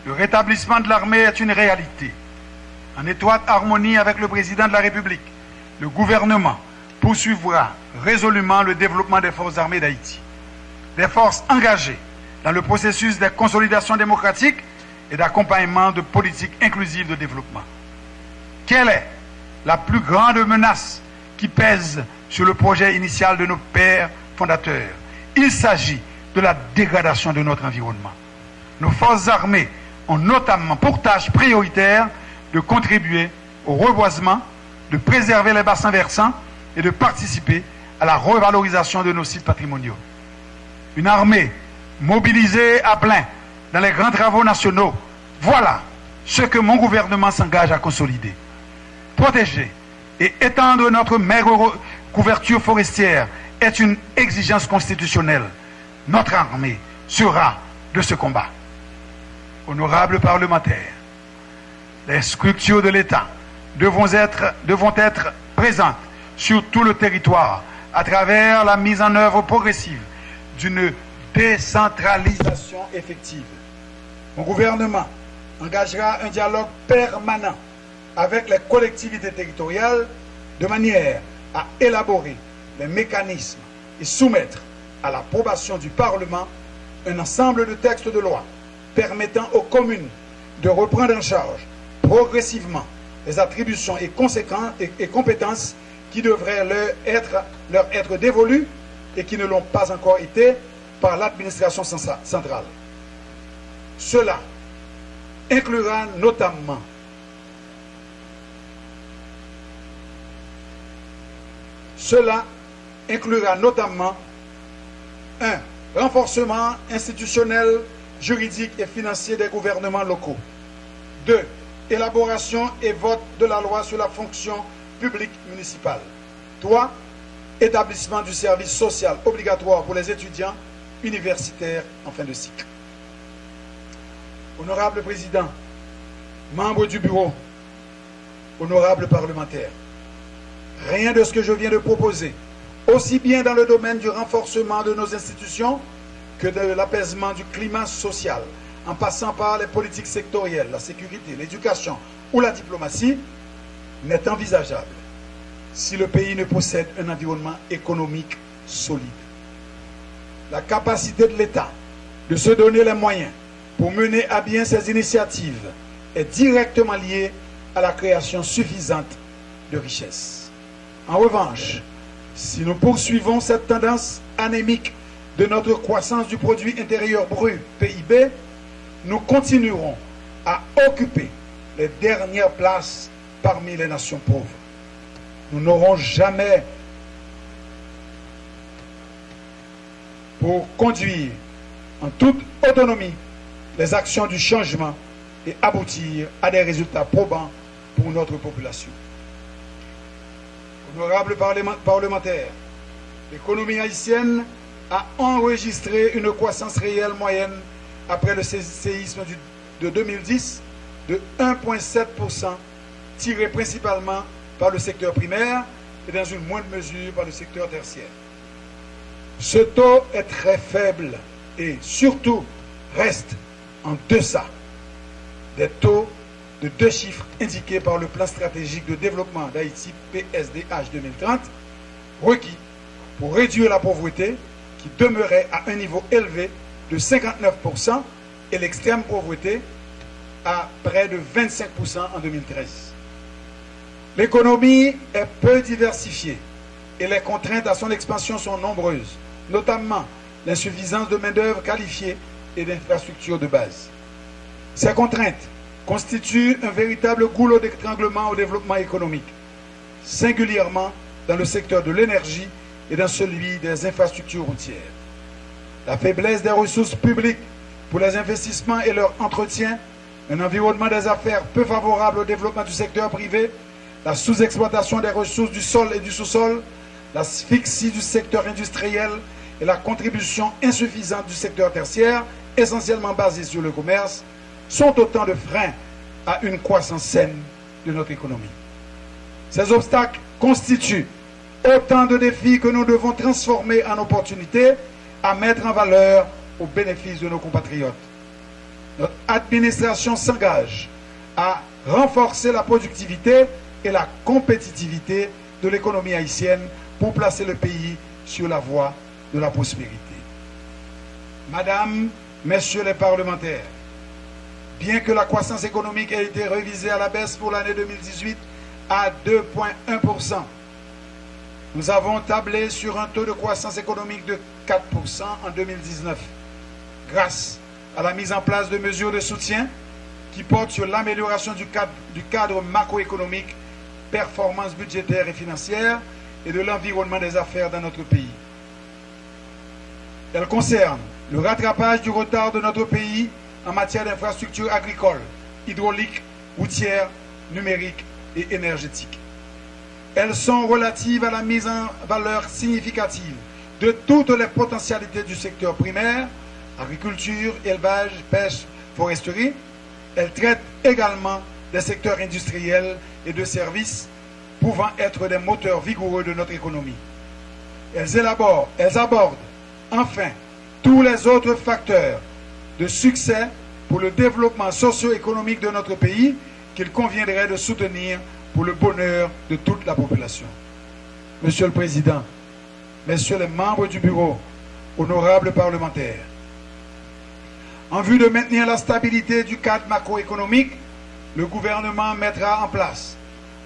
S1: le rétablissement de l'armée est une réalité. En étroite harmonie avec le président de la République, le gouvernement poursuivra résolument le développement des forces armées d'Haïti. Des forces engagées dans le processus de consolidation démocratique et d'accompagnement de politiques inclusives de développement. Quelle est la plus grande menace qui pèse sur le projet initial de nos pères fondateurs? Il s'agit de la dégradation de notre environnement. Nos forces armées ont notamment pour tâche prioritaire de contribuer au reboisement, de préserver les bassins versants et de participer à la revalorisation de nos sites patrimoniaux. Une armée mobilisée à plein dans les grands travaux nationaux, voilà ce que mon gouvernement s'engage à consolider. Protéger et étendre notre maigre couverture forestière est une exigence constitutionnelle. Notre armée sera de ce combat. Honorables parlementaires, les structures de l'État devront être présentes sur tout le territoire à travers la mise en œuvre progressive d'une décentralisation effective. Mon gouvernement engagera un dialogue permanent avec les collectivités territoriales de manière à élaborer les mécanismes et soumettre à l'approbation du Parlement un ensemble de textes de loi permettant aux communes de reprendre en charge progressivement les attributions et compétences qui devraient leur être dévolues et qui ne l'ont pas encore été par l'administration centrale. Cela inclura notamment un renforcement institutionnel, juridique et financier des gouvernements locaux. 2. Élaboration et vote de la loi sur la fonction publique municipale. 3. Établissement du service social obligatoire pour les étudiants universitaires en fin de cycle. Honorable Président, membres du bureau, honorables parlementaires, rien de ce que je viens de proposer, aussi bien dans le domaine du renforcement de nos institutions que de l'apaisement du climat social, en passant par les politiques sectorielles, la sécurité, l'éducation ou la diplomatie, n'est envisageable si le pays ne possède un environnement économique solide. La capacité de l'État de se donner les moyens pour mener à bien ces initiatives est directement liée à la création suffisante de richesses. En revanche, si nous poursuivons cette tendance anémique de notre croissance du produit intérieur brut, PIB, nous continuerons à occuper les dernières places parmi les nations pauvres. Nous n'aurons jamais pour conduire en toute autonomie les actions du changement et aboutir à des résultats probants pour notre population. Honorables parlementaires, l'économie haïtienne a enregistré une croissance réelle moyenne après le séisme de 2010 de 1,7%, tiré principalement par le secteur primaire et dans une moindre mesure par le secteur tertiaire. Ce taux est très faible et surtout reste en deçà des taux de 2 chiffres indiqués par le plan stratégique de développement d'Haïti PSDH 2030, requis pour réduire la pauvreté qui demeurait à un niveau élevé de 59% et l'extrême pauvreté à près de 25% en 2013. L'économie est peu diversifiée et les contraintes à son expansion sont nombreuses, notamment l'insuffisance de main-d'œuvre qualifiée et d'infrastructures de base. Ces contraintes constituent un véritable goulot d'étranglement au développement économique, singulièrement dans le secteur de l'énergie et dans celui des infrastructures routières. La faiblesse des ressources publiques pour les investissements et leur entretien, un environnement des affaires peu favorable au développement du secteur privé, la sous-exploitation des ressources du sol et du sous-sol, l'asphyxie du secteur industriel et la contribution insuffisante du secteur tertiaire, essentiellement basée sur le commerce, sont autant de freins à une croissance saine de notre économie. Ces obstacles constituent autant de défis que nous devons transformer en opportunités à mettre en valeur au bénéfice de nos compatriotes. Notre administration s'engage à renforcer la productivité et la compétitivité de l'économie haïtienne pour placer le pays sur la voie de la prospérité. Madame, Messieurs les parlementaires, bien que la croissance économique ait été révisée à la baisse pour l'année 2018 à 2,1%, nous avons tablé sur un taux de croissance économique de 4% en 2019, grâce à la mise en place de mesures de soutien qui portent sur l'amélioration du cadre macroéconomique, performance budgétaire et financière et de l'environnement des affaires dans notre pays. Elles concernent le rattrapage du retard de notre pays en matière d'infrastructures agricoles, hydrauliques, routières, numériques et énergétiques. Elles sont relatives à la mise en valeur significative de toutes les potentialités du secteur primaire, agriculture, élevage, pêche, foresterie. Elles traitent également des secteurs industriels et de services pouvant être des moteurs vigoureux de notre économie. Elles abordent enfin tous les autres facteurs de succès pour le développement socio-économique de notre pays qu'il conviendrait de soutenir pour le bonheur de toute la population. Monsieur le Président, Messieurs les membres du bureau, honorables parlementaires, en vue de maintenir la stabilité du cadre macroéconomique, le gouvernement mettra en place,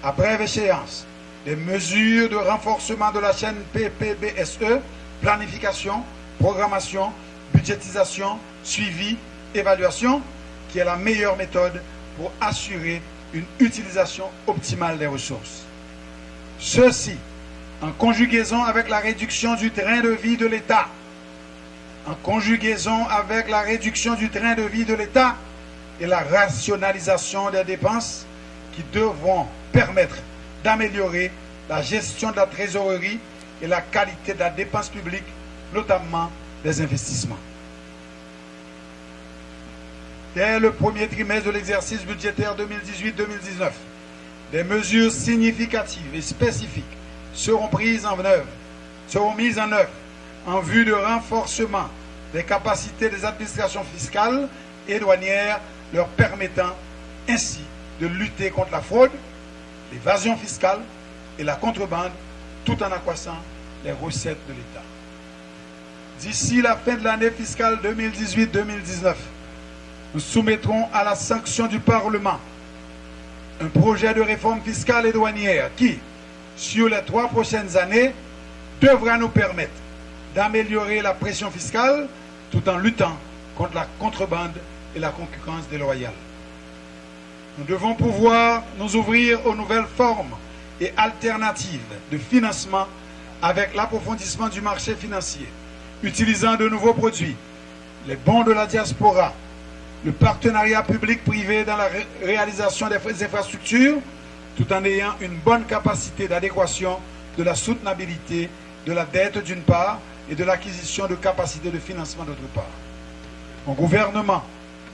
S1: à brève échéance, des mesures de renforcement de la chaîne PPBSE, planification, programmation, budgétisation, suivi, évaluation, qui est la meilleure méthode pour assurer une utilisation optimale des ressources. Ceci, en conjugaison avec la réduction du train de vie de l'État, et la rationalisation des dépenses qui devront permettre d'améliorer la gestion de la trésorerie et la qualité de la dépense publique, notamment des investissements. Dès le premier trimestre de l'exercice budgétaire 2018-2019, des mesures significatives et spécifiques seront mises en œuvre en vue de renforcement des capacités des administrations fiscales et douanières, leur permettant ainsi de lutter contre la fraude, l'évasion fiscale et la contrebande, tout en accroissant les recettes de l'État. D'ici la fin de l'année fiscale 2018-2019, nous soumettrons à la sanction du Parlement un projet de réforme fiscale et douanière qui, sur les 3 prochaines années, devra nous permettre d'améliorer la pression fiscale tout en luttant contre la contrebande et la concurrence déloyale. Nous devons pouvoir nous ouvrir aux nouvelles formes et alternatives de financement avec l'approfondissement du marché financier, utilisant de nouveaux produits, les bons de la diaspora, le partenariat public-privé dans la réalisation des infrastructures, tout en ayant une bonne capacité d'adéquation de la soutenabilité de la dette d'une part et de l'acquisition de capacités de financement d'autre part. Mon gouvernement,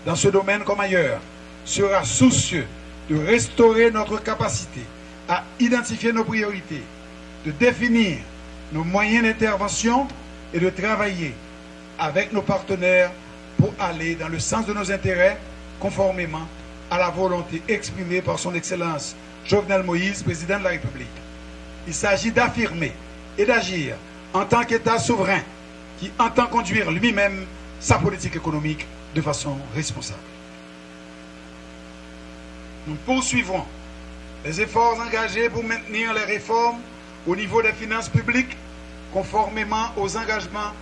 S1: dans ce domaine comme ailleurs, sera soucieux de restaurer notre capacité à identifier nos priorités, de définir nos moyens d'intervention et de travailler avec nos partenaires pour aller dans le sens de nos intérêts, conformément à la volonté exprimée par son Excellence Jovenel Moïse, président de la République. Il s'agit d'affirmer et d'agir en tant qu'État souverain qui entend conduire lui-même sa politique économique de façon responsable. Nous poursuivrons les efforts engagés pour maintenir les réformes au niveau des finances publiques conformément aux engagements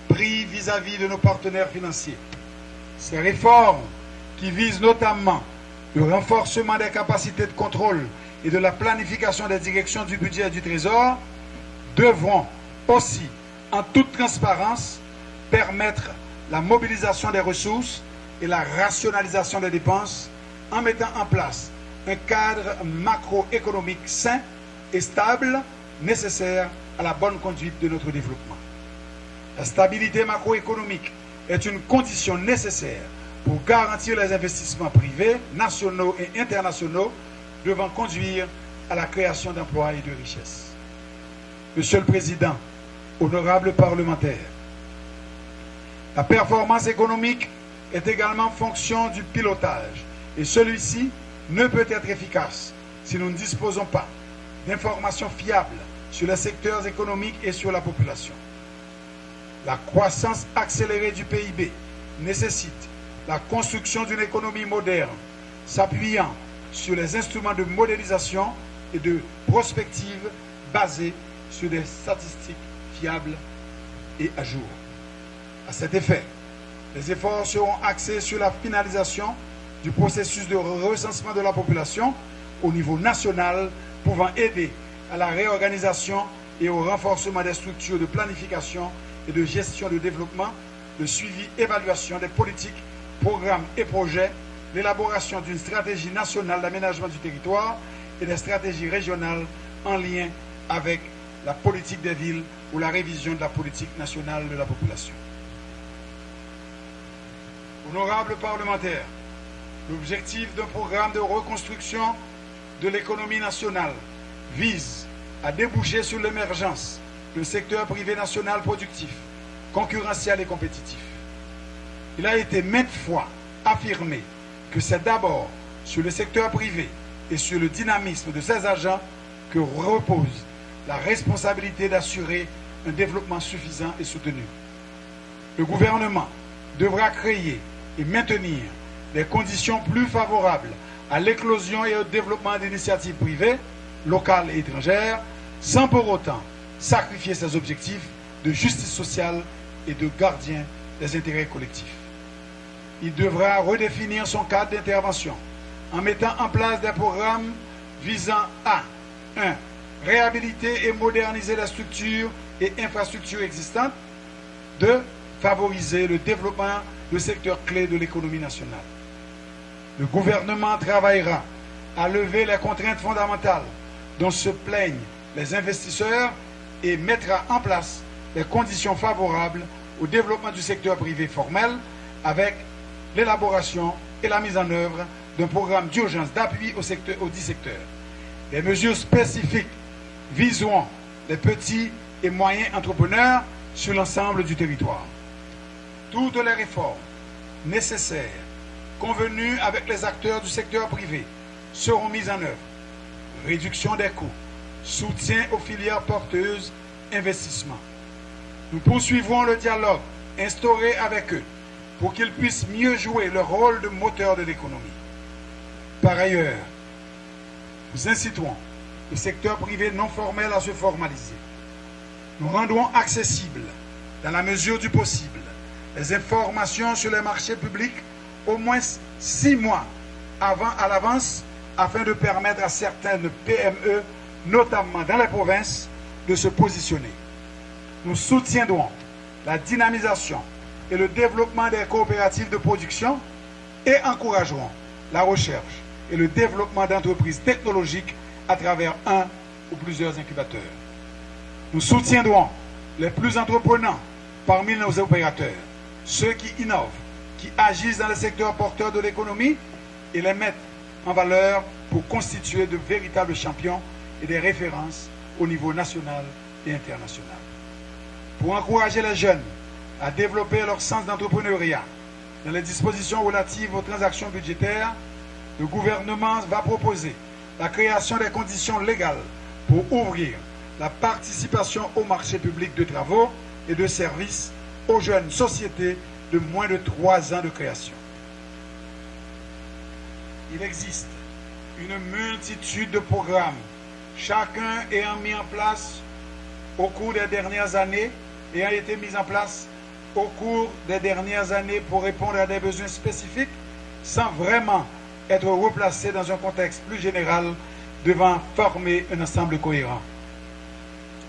S1: pris vis-à-vis de nos partenaires financiers. Ces réformes qui visent notamment le renforcement des capacités de contrôle et de la planification des directions du budget et du Trésor devront aussi, en toute transparence, permettre la mobilisation des ressources et la rationalisation des dépenses en mettant en place un cadre macroéconomique sain et stable nécessaire à la bonne conduite de notre développement. La stabilité macroéconomique est une condition nécessaire pour garantir les investissements privés, nationaux et internationaux devant conduire à la création d'emplois et de richesses. Monsieur le Président, honorables parlementaires, la performance économique est également fonction du pilotage et celui-ci ne peut être efficace si nous ne disposons pas d'informations fiables sur les secteurs économiques et sur la population. La croissance accélérée du PIB nécessite la construction d'une économie moderne, s'appuyant sur les instruments de modélisation et de prospective basés sur des statistiques fiables et à jour. À cet effet, les efforts seront axés sur la finalisation du processus de recensement de la population au niveau national, pouvant aider à la réorganisation et au renforcement des structures de planification et de gestion de développement, le suivi, évaluation des politiques, programmes et projets, l'élaboration d'une stratégie nationale d'aménagement du territoire et des stratégies régionales en lien avec la politique des villes ou la révision de la politique nationale de la population. Honorables parlementaires, l'objectif d'un programme de reconstruction de l'économie nationale vise à déboucher sur l'émergence d'un secteur privé national productif, concurrentiel et compétitif. Il a été maintes fois affirmer que c'est d'abord sur le secteur privé et sur le dynamisme de ses agents que repose la responsabilité d'assurer un développement suffisant et soutenu. Le gouvernement devra créer et maintenir des conditions plus favorables à l'éclosion et au développement d'initiatives privées, locales et étrangères, sans pour autant sacrifier ses objectifs de justice sociale et de gardien des intérêts collectifs. Il devra redéfinir son cadre d'intervention en mettant en place des programmes visant à 1. Réhabiliter et moderniser les structures et infrastructures existantes. 2. Favoriser le développement de secteurs clés de l'économie nationale. Le gouvernement travaillera à lever les contraintes fondamentales dont se plaignent les investisseurs et mettra en place les conditions favorables au développement du secteur privé formel avec l'élaboration et la mise en œuvre d'un programme d'urgence d'appui aux 10 secteurs. Des mesures spécifiques viseront les petits et moyens entrepreneurs sur l'ensemble du territoire. Toutes les réformes nécessaires convenues avec les acteurs du secteur privé seront mises en œuvre. Réduction des coûts, soutien aux filières porteuses, investissement. Nous poursuivrons le dialogue instauré avec eux pour qu'ils puissent mieux jouer leur rôle de moteur de l'économie. Par ailleurs, nous inciterons le secteur privé non formel à se formaliser. Nous rendrons accessibles, dans la mesure du possible, les informations sur les marchés publics au moins 6 mois à l'avance afin de permettre à certaines PME, notamment dans les provinces, de se positionner. Nous soutiendrons la dynamisation et le développement des coopératives de production et encouragerons la recherche et le développement d'entreprises technologiques à travers un ou plusieurs incubateurs. Nous soutiendrons les plus entreprenants parmi nos opérateurs, ceux qui innovent, qui agissent dans le secteur porteur de l'économie et les mettent en valeur pour constituer de véritables champions et des références au niveau national et international. Pour encourager les jeunes à développer leur sens d'entrepreneuriat dans les dispositions relatives aux transactions budgétaires, le gouvernement va proposer la création des conditions légales pour ouvrir la participation au marché public de travaux et de services aux jeunes sociétés de moins de 3 ans de création. Il existe une multitude de programmes, chacun ayant mis en place au cours des dernières années, ayant été mis en place au cours des dernières années pour répondre à des besoins spécifiques, sans vraiment être replacé dans un contexte plus général devant former un ensemble cohérent.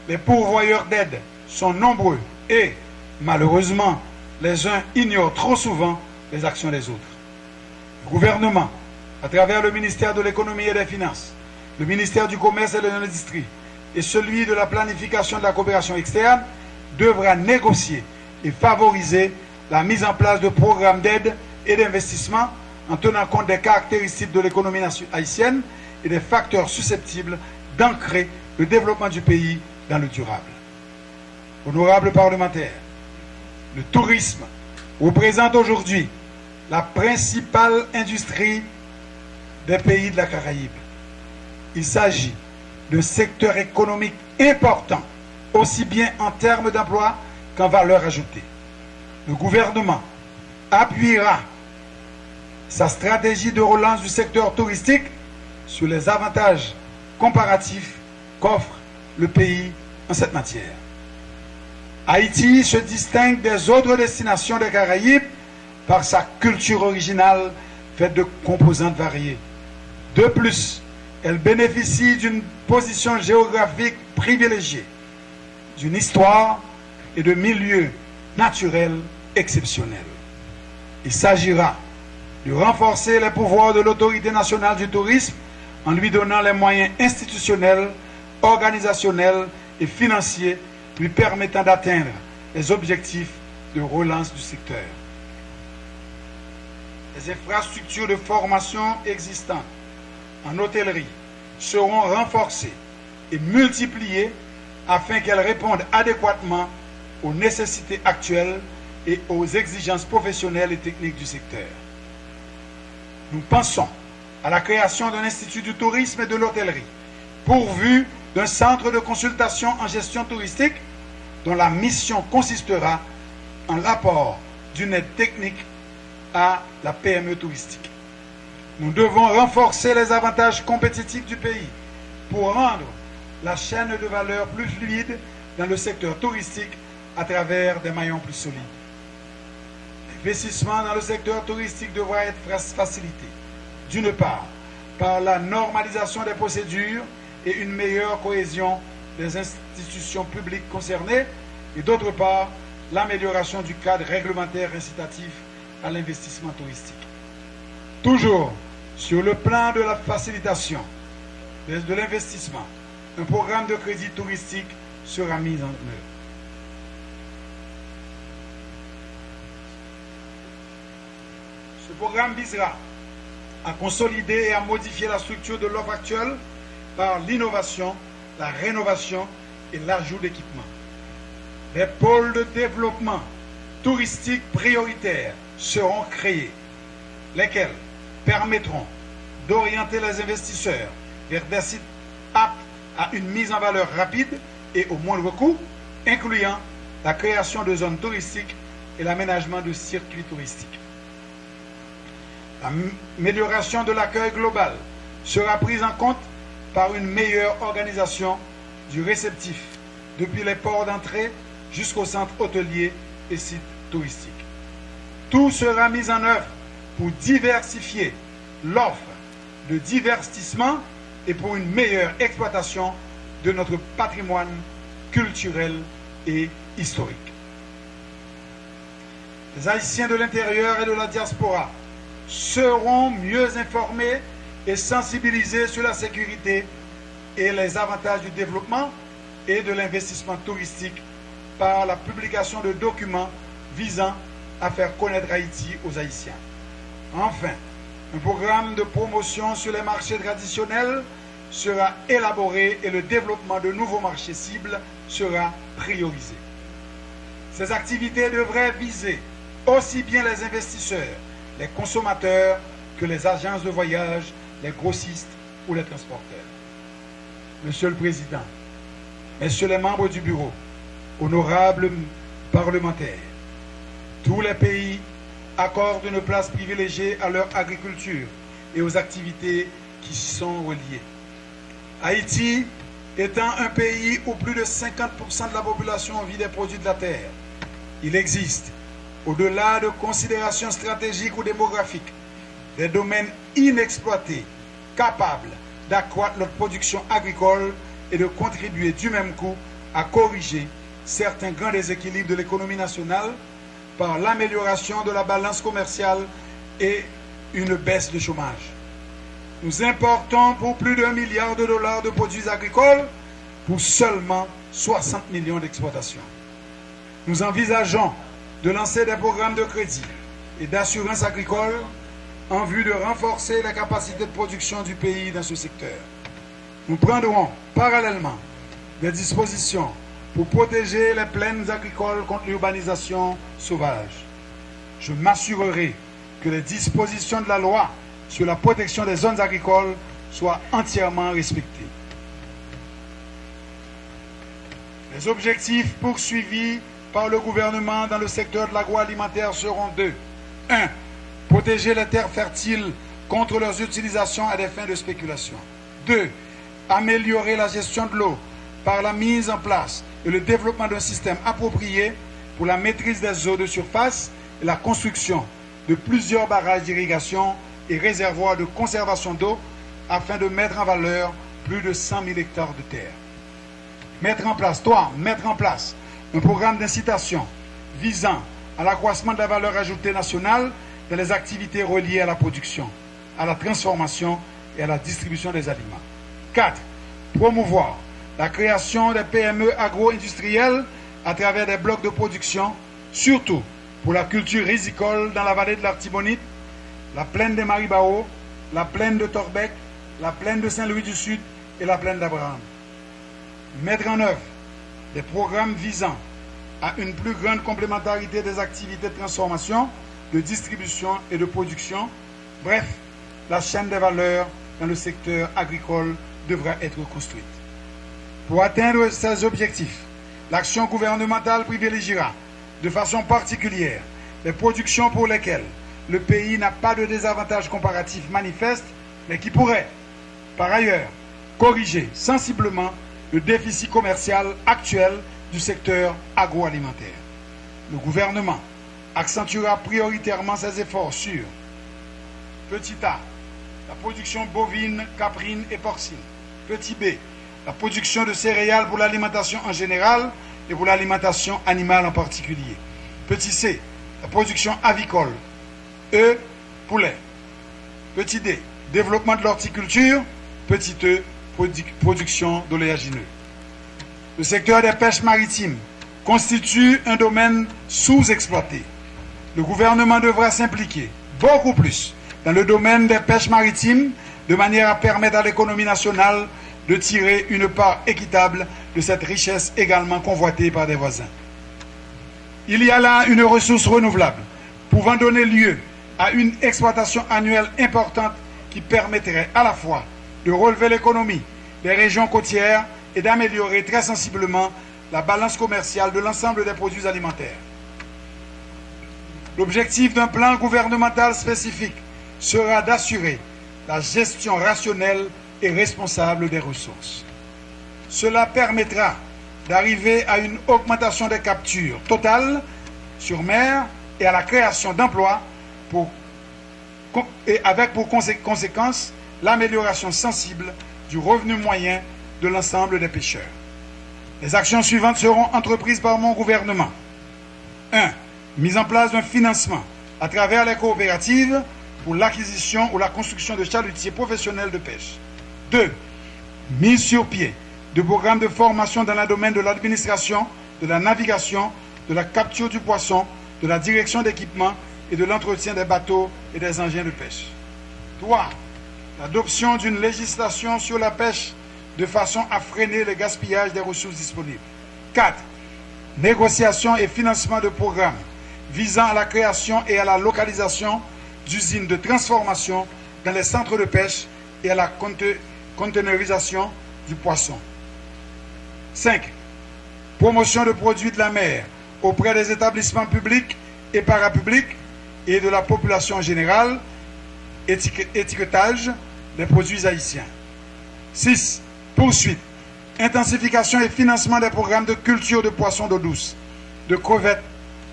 S1: Les pourvoyeurs d'aide sont nombreux et, malheureusement, les uns ignorent trop souvent les actions des autres. Le gouvernement, à travers le ministère de l'économie et des finances, le ministère du commerce et de l'industrie et celui de la planification de la coopération externe, devra négocier et favoriser la mise en place de programmes d'aide et d'investissement en tenant compte des caractéristiques de l'économie haïtienne et des facteurs susceptibles d'ancrer le développement du pays dans le durable. Honorables parlementaires, le tourisme représente aujourd'hui la principale industrie des pays de la Caraïbe. Il s'agit d'un secteur économique important, aussi bien en termes d'emploi qu'en valeur ajoutée. Le gouvernement appuiera sa stratégie de relance du secteur touristique sur les avantages comparatifs qu'offre le pays en cette matière. Haïti se distingue des autres destinations des Caraïbes par sa culture originale faite de composantes variées. De plus, elle bénéficie d'une position géographique privilégiée, d'une histoire et de milieux naturels exceptionnels. Il s'agira de renforcer les pouvoirs de l'autorité nationale du tourisme en lui donnant les moyens institutionnels, organisationnels et financiers lui permettant d'atteindre les objectifs de relance du secteur. Les infrastructures de formation existantes en hôtellerie seront renforcées et multipliées afin qu'elles répondent adéquatement aux nécessités actuelles et aux exigences professionnelles et techniques du secteur. Nous pensons à la création d'un institut du tourisme et de l'hôtellerie, pourvu d'un centre de consultation en gestion touristique dont la mission consistera en l'apport d'une aide technique à la PME touristique. Nous devons renforcer les avantages compétitifs du pays pour rendre la chaîne de valeur plus fluide dans le secteur touristique à travers des maillons plus solides. L'investissement dans le secteur touristique devra être facilité, d'une part, par la normalisation des procédures et une meilleure cohésion des institutions publiques concernées, et d'autre part, l'amélioration du cadre réglementaire incitatif à l'investissement touristique. Toujours sur le plan de la facilitation de l'investissement, un programme de crédit touristique sera mis en œuvre. Ce programme visera à consolider et à modifier la structure de l'offre actuelle par l'innovation, la rénovation et l'ajout d'équipements. Des pôles de développement touristique prioritaires seront créés, lesquels permettront d'orienter les investisseurs vers des sites aptes à une mise en valeur rapide et au moindre coût, incluant la création de zones touristiques et l'aménagement de circuits touristiques. L'amélioration de l'accueil global sera prise en compte par une meilleure organisation du réceptif, depuis les ports d'entrée jusqu'aux centres hôteliers et sites touristiques. Tout sera mis en œuvre pour diversifier l'offre de divertissement et pour une meilleure exploitation de notre patrimoine culturel et historique. Les Haïtiens de l'intérieur et de la diaspora seront mieux informés et sensibilisés sur la sécurité et les avantages du développement et de l'investissement touristique par la publication de documents visant à faire connaître Haïti aux Haïtiens. Enfin, un programme de promotion sur les marchés traditionnels sera élaboré et le développement de nouveaux marchés cibles sera priorisé. Ces activités devraient viser aussi bien les investisseurs, les consommateurs que les agences de voyage, les grossistes ou les transporteurs. Monsieur le Président, Messieurs les membres du Bureau, honorables parlementaires, tous les pays accordent une place privilégiée à leur agriculture et aux activités qui y sont reliées. Haïti étant un pays où plus de 50% de la population vit des produits de la terre, il existe, au-delà de considérations stratégiques ou démographiques, des domaines inexploités capables d'accroître notre production agricole et de contribuer du même coup à corriger certains grands déséquilibres de l'économie nationale par l'amélioration de la balance commerciale et une baisse de chômage. Nous importons pour plus d'$1 milliard de produits agricoles pour seulement 60 millions d'exportations. Nous envisageons de lancer des programmes de crédit et d'assurance agricole en vue de renforcer la capacité de production du pays dans ce secteur. Nous prendrons parallèlement des dispositions pour protéger les plaines agricoles contre l'urbanisation sauvage. Je m'assurerai que les dispositions de la loi sur la protection des zones agricoles soient entièrement respectées. Les objectifs poursuivis par le gouvernement dans le secteur de l'agroalimentaire seront deux. 1. Protéger les terres fertiles contre leurs utilisations à des fins de spéculation. 2. Améliorer la gestion de l'eau par la mise en place et le développement d'un système approprié pour la maîtrise des eaux de surface et la construction de plusieurs barrages d'irrigation et réservoirs de conservation d'eau afin de mettre en valeur plus de 100 000 hectares de terre. Mettre en place un programme d'incitation visant à l'accroissement de la valeur ajoutée nationale dans les activités reliées à la production, à la transformation et à la distribution des aliments. 4. Promouvoir la création des PME agro-industrielles à travers des blocs de production, surtout pour la culture rizicole dans la vallée de l'Artibonite, la plaine de Maribao, la plaine de Torbec, la plaine de Saint-Louis du Sud et la plaine d'Abraham. Mettre en œuvre des programmes visant à une plus grande complémentarité des activités de transformation, de distribution et de production, bref, la chaîne des valeurs dans le secteur agricole devra être construite. Pour atteindre ces objectifs, l'action gouvernementale privilégiera de façon particulière les productions pour lesquelles le pays n'a pas de désavantage comparatif manifeste, mais qui pourraient, par ailleurs, corriger sensiblement le déficit commercial actuel du secteur agroalimentaire. Le gouvernement accentuera prioritairement ses efforts sur petit A, la production bovine, caprine et porcine. Petit B, la production de céréales pour l'alimentation en général et pour l'alimentation animale en particulier. Petit C, la production avicole. E, poulet. Petit D, développement de l'horticulture. Petit E, production d'oléagineux. Le secteur des pêches maritimes constitue un domaine sous-exploité. Le gouvernement devra s'impliquer beaucoup plus dans le domaine des pêches maritimes de manière à permettre à l'économie nationale de tirer une part équitable de cette richesse également convoitée par des voisins. Il y a là une ressource renouvelable pouvant donner lieu à une exploitation annuelle importante qui permettrait à la fois de relever l'économie des régions côtières et d'améliorer très sensiblement la balance commerciale de l'ensemble des produits alimentaires. L'objectif d'un plan gouvernemental spécifique sera d'assurer la gestion rationnelle et responsable des ressources. Cela permettra d'arriver à une augmentation des captures totales sur mer et à la création d'emplois avec pour conséquence l'amélioration sensible du revenu moyen de l'ensemble des pêcheurs. Les actions suivantes seront entreprises par mon gouvernement. 1. Mise en place d'un financement à travers les coopératives pour l'acquisition ou la construction de chalutiers professionnels de pêche. 2. Mise sur pied de programmes de formation dans le domaine de l'administration, de la navigation, de la capture du poisson, de la direction d'équipement et de l'entretien des bateaux et des engins de pêche. 3. L'adoption d'une législation sur la pêche de façon à freiner le gaspillage des ressources disponibles. 4. Négociation et financement de programmes visant à la création et à la localisation d'usines de transformation dans les centres de pêche et à la conteneurisation du poisson. 5. Promotion de produits de la mer auprès des établissements publics et parapublics et de la population en général. Étiquetage des produits haïtiens. 6. Poursuite, intensification et financement des programmes de culture de poissons d'eau douce, de crevettes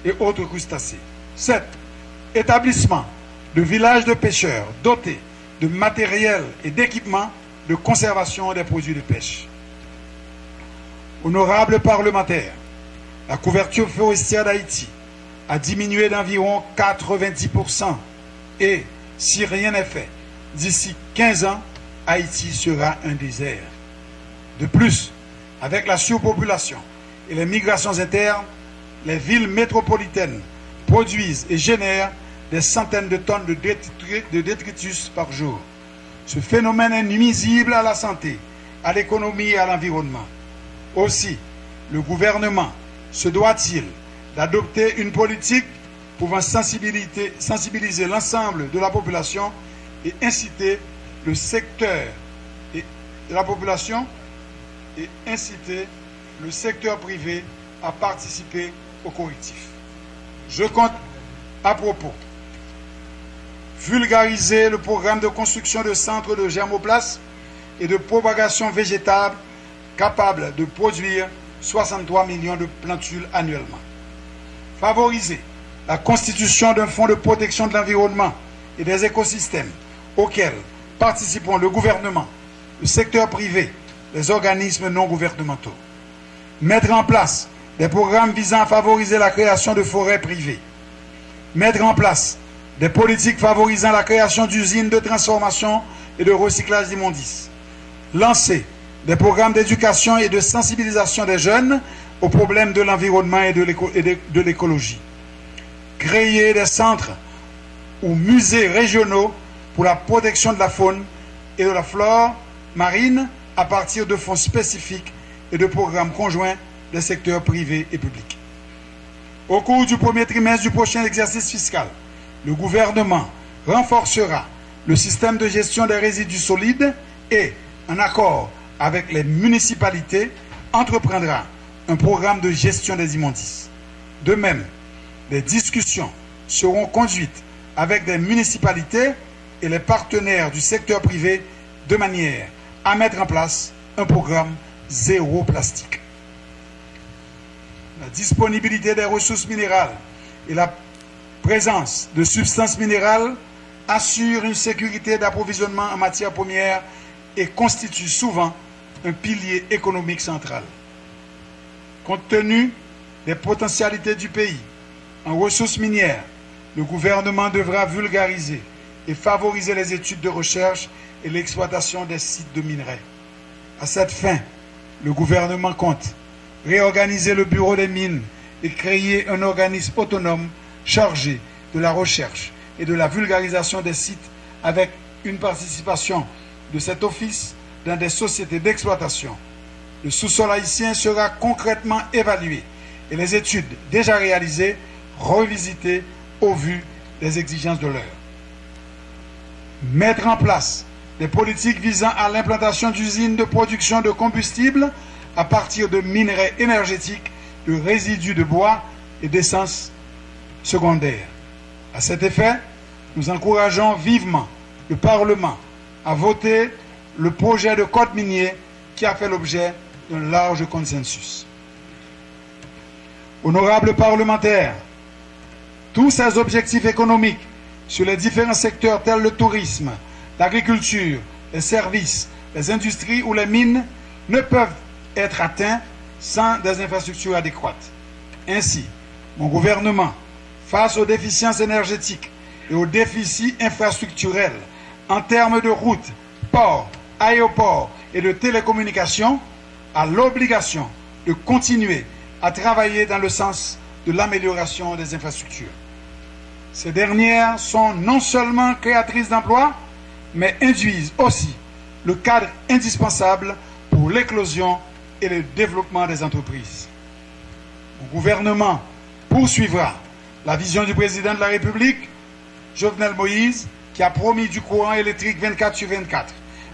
S1: et autres crustacés. 7. Établissement de villages de pêcheurs dotés de matériel et d'équipements de conservation des produits de pêche. Honorables parlementaires, la couverture forestière d'Haïti a diminué d'environ 90% et, si rien n'est fait, d'ici 15 ans, Haïti sera un désert. De plus, avec la surpopulation et les migrations internes, les villes métropolitaines produisent et génèrent des centaines de tonnes de détritus par jour. Ce phénomène est nuisible à la santé, à l'économie et à l'environnement. Aussi, le gouvernement se doit-il d'adopter une politique pouvant sensibiliser l'ensemble de la population et inciter le secteur de la population et inciter le secteur privé à participer au correctif. Je compte à propos vulgariser le programme de construction de centres de germoplasme et de propagation végétale capables de produire 63 millions de plantules annuellement. Favoriser la constitution d'un fonds de protection de l'environnement et des écosystèmes auquel participeront le gouvernement, le secteur privé, les organismes non gouvernementaux. Mettre en place des programmes visant à favoriser la création de forêts privées. Mettre en place des politiques favorisant la création d'usines de transformation et de recyclage d'immondices. Lancer des programmes d'éducation et de sensibilisation des jeunes aux problèmes de l'environnement et de l'écologie. Créer des centres ou musées régionaux pour la protection de la faune et de la flore marine à partir de fonds spécifiques et de programmes conjoints des secteurs privés et publics. Au cours du premier trimestre du prochain exercice fiscal, le gouvernement renforcera le système de gestion des résidus solides et, en accord avec les municipalités, entreprendra un programme de gestion des immondices. De même, des discussions seront conduites avec des municipalités et les partenaires du secteur privé de manière à mettre en place un programme zéro plastique. La disponibilité des ressources minérales et la présence de substances minérales assure une sécurité d'approvisionnement en matières premières et constitue souvent un pilier économique central. Compte tenu des potentialités du pays en ressources minières, le gouvernement devra vulgariser et favoriser les études de recherche et l'exploitation des sites de minerais. À cette fin, le gouvernement compte réorganiser le bureau des mines et créer un organisme autonome chargé de la recherche et de la vulgarisation des sites avec une participation de cet office dans des sociétés d'exploitation. Le sous-sol haïtien sera concrètement évalué et les études déjà réalisées revisitées au vu des exigences de l'heure. Mettre en place des politiques visant à l'implantation d'usines de production de combustibles à partir de minerais énergétiques, de résidus de bois et d'essence secondaire. À cet effet, nous encourageons vivement le Parlement à voter le projet de code minier qui a fait l'objet d'un large consensus. Honorables parlementaires, tous ces objectifs économiques sur les différents secteurs tels le tourisme, l'agriculture, les services, les industries ou les mines ne peuvent être atteints sans des infrastructures adéquates. Ainsi, mon gouvernement, face aux déficiences énergétiques et aux déficits infrastructurels en termes de routes, ports, aéroports et de télécommunications, a l'obligation de continuer à travailler dans le sens de l'amélioration des infrastructures. Ces dernières sont non seulement créatrices d'emplois, mais induisent aussi le cadre indispensable pour l'éclosion et le développement des entreprises. Le gouvernement poursuivra la vision du président de la République, Jovenel Moïse, qui a promis du courant électrique 24/24,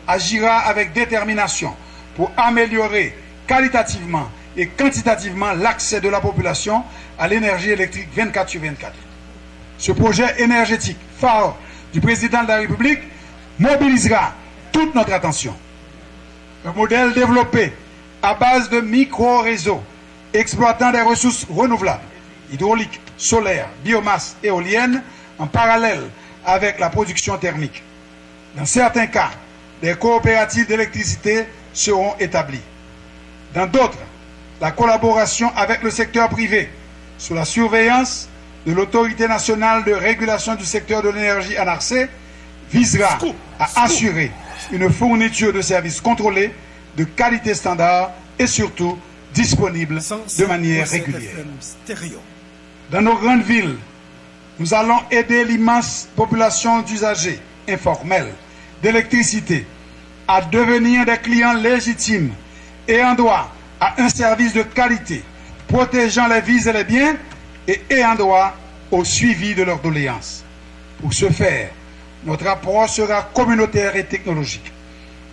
S1: agira avec détermination pour améliorer qualitativement et quantitativement l'accès de la population à l'énergie électrique 24/24. Ce projet énergétique phare du président de la République mobilisera toute notre attention. Un modèle développé à base de micro-réseaux exploitant des ressources renouvelables, hydrauliques, solaires, biomasse, éoliennes, en parallèle avec la production thermique. Dans certains cas, des coopératives d'électricité seront établies. Dans d'autres, la collaboration avec le secteur privé sous la surveillance de l'Autorité nationale de régulation du secteur de l'énergie ANARCE visera à assurer une fourniture de services contrôlés, de qualité standard et surtout disponible de manière régulière. Dans nos grandes villes, nous allons aider l'immense population d'usagers informels d'électricité à devenir des clients légitimes et en droit à un service de qualité, protégeant les vies et les biens et ayant droit au suivi de leurs doléances. Pour ce faire, notre approche sera communautaire et technologique.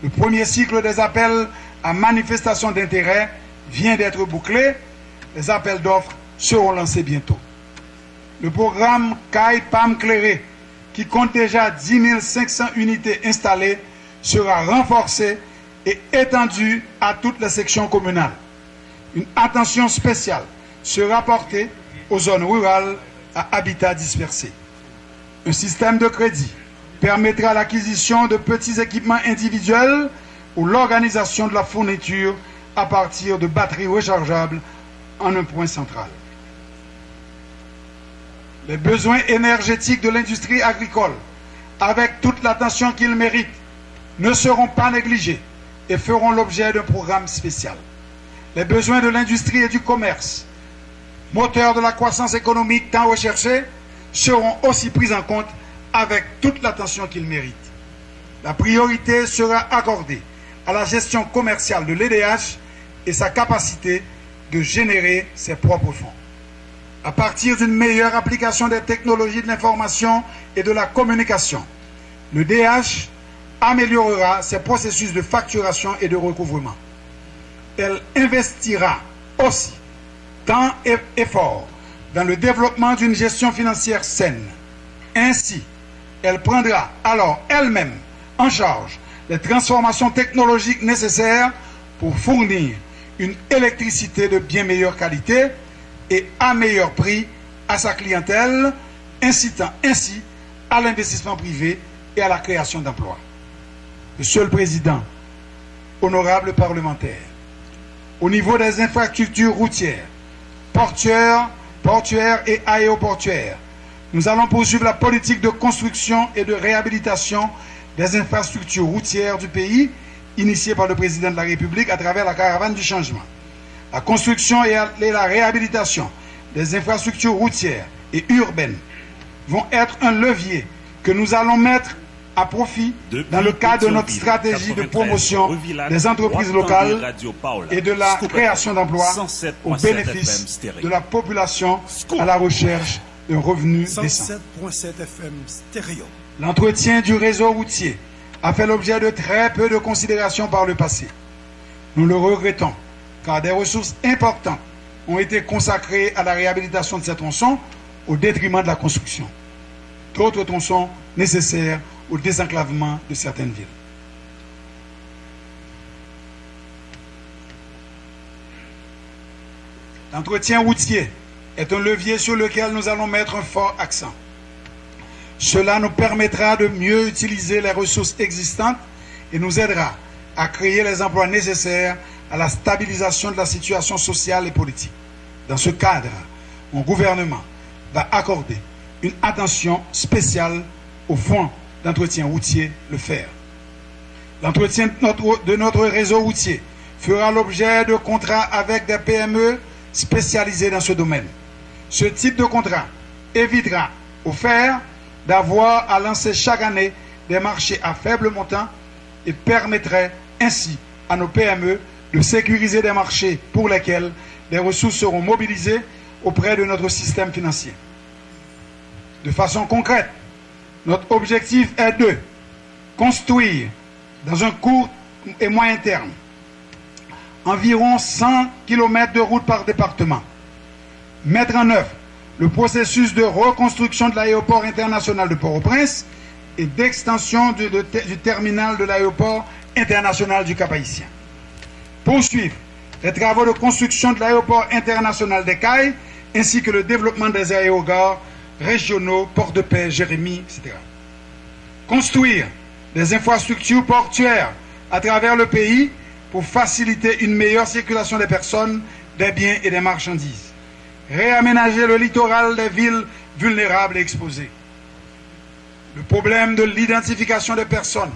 S1: Le premier cycle des appels à manifestation d'intérêt vient d'être bouclé. Les appels d'offres seront lancés bientôt. Le programme CAI PAM Clairé, qui compte déjà 10 500 unités installées, sera renforcé et étendu à toutes les sections communales. Une attention spéciale sera portée aux zones rurales à habitat dispersé. Un système de crédit permettra l'acquisition de petits équipements individuels ou l'organisation de la fourniture à partir de batteries rechargeables en un point central. Les besoins énergétiques de l'industrie agricole, avec toute l'attention qu'ils méritent, ne seront pas négligés et feront l'objet d'un programme spécial. Les besoins de l'industrie et du commerce, moteurs de la croissance économique tant recherchée, seront aussi pris en compte avec toute l'attention qu'ils méritent. La priorité sera accordée à la gestion commerciale de l'EDH et sa capacité de générer ses propres fonds. À partir d'une meilleure application des technologies de l'information et de la communication, Le DH améliorera ses processus de facturation et de recouvrement. Elle investira aussi temps et effort dans le développement d'une gestion financière saine. Ainsi, elle prendra alors elle-même en charge les transformations technologiques nécessaires pour fournir une électricité de bien meilleure qualité et à meilleur prix à sa clientèle, incitant ainsi à l'investissement privé et à la création d'emplois. Monsieur le Président, honorables parlementaires, au niveau des infrastructures routières, portuaires et aéroportuaires, nous allons poursuivre la politique de construction et de réhabilitation des infrastructures routières du pays, initiée par le Président de la République à travers la caravane du changement. La construction et la réhabilitation des infrastructures routières et urbaines vont être un levier que nous allons mettre à profit dans le cadre de notre stratégie de promotion des entreprises locales et de la création d'emplois au bénéfice de la population à la recherche d'un revenu décent. L'entretien du réseau routier a fait l'objet de très peu de considération par le passé. Nous le regrettons, car des ressources importantes ont été consacrées à la réhabilitation de ces tronçons au détriment de la construction. D'autres tronçons nécessaires au désenclavement de certaines villes. L'entretien routier est un levier sur lequel nous allons mettre un fort accent. Cela nous permettra de mieux utiliser les ressources existantes et nous aidera à créer les emplois nécessaires à la stabilisation de la situation sociale et politique. Dans ce cadre, mon gouvernement va accorder une attention spéciale au fonds d'entretien routier, le FER. L'entretien de notre réseau routier fera l'objet de contrats avec des PME spécialisées dans ce domaine. Ce type de contrat évitera au FER d'avoir à lancer chaque année des marchés à faible montant et permettrait ainsi à nos PME de sécuriser des marchés pour lesquels des ressources seront mobilisées auprès de notre système financier. De façon concrète, notre objectif est de construire dans un court et moyen terme environ 100 km de route par département, mettre en œuvre le processus de reconstruction de l'aéroport international de Port-au-Prince et d'extension du terminal de l'aéroport international du Cap-Haïtien. Poursuivre les travaux de construction de l'aéroport international des Cayes ainsi que le développement des aérogares régionaux, Port-de-Paix, Jérémie, etc. Construire des infrastructures portuaires à travers le pays pour faciliter une meilleure circulation des personnes, des biens et des marchandises. Réaménager le littoral des villes vulnérables et exposées. Le problème de l'identification des personnes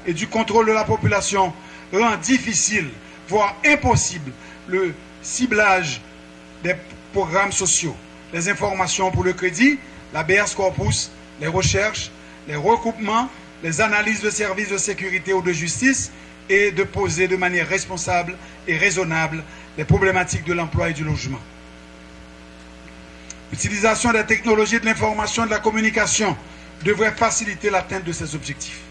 S1: et du contrôle de la population rend difficile, voire impossible, le ciblage des programmes sociaux, les informations pour le crédit, l'habeas corpus, les recherches, les recoupements, les analyses de services de sécurité ou de justice et de poser de manière responsable et raisonnable les problématiques de l'emploi et du logement. L'utilisation des technologies de l'information et de la communication devrait faciliter l'atteinte de ces objectifs.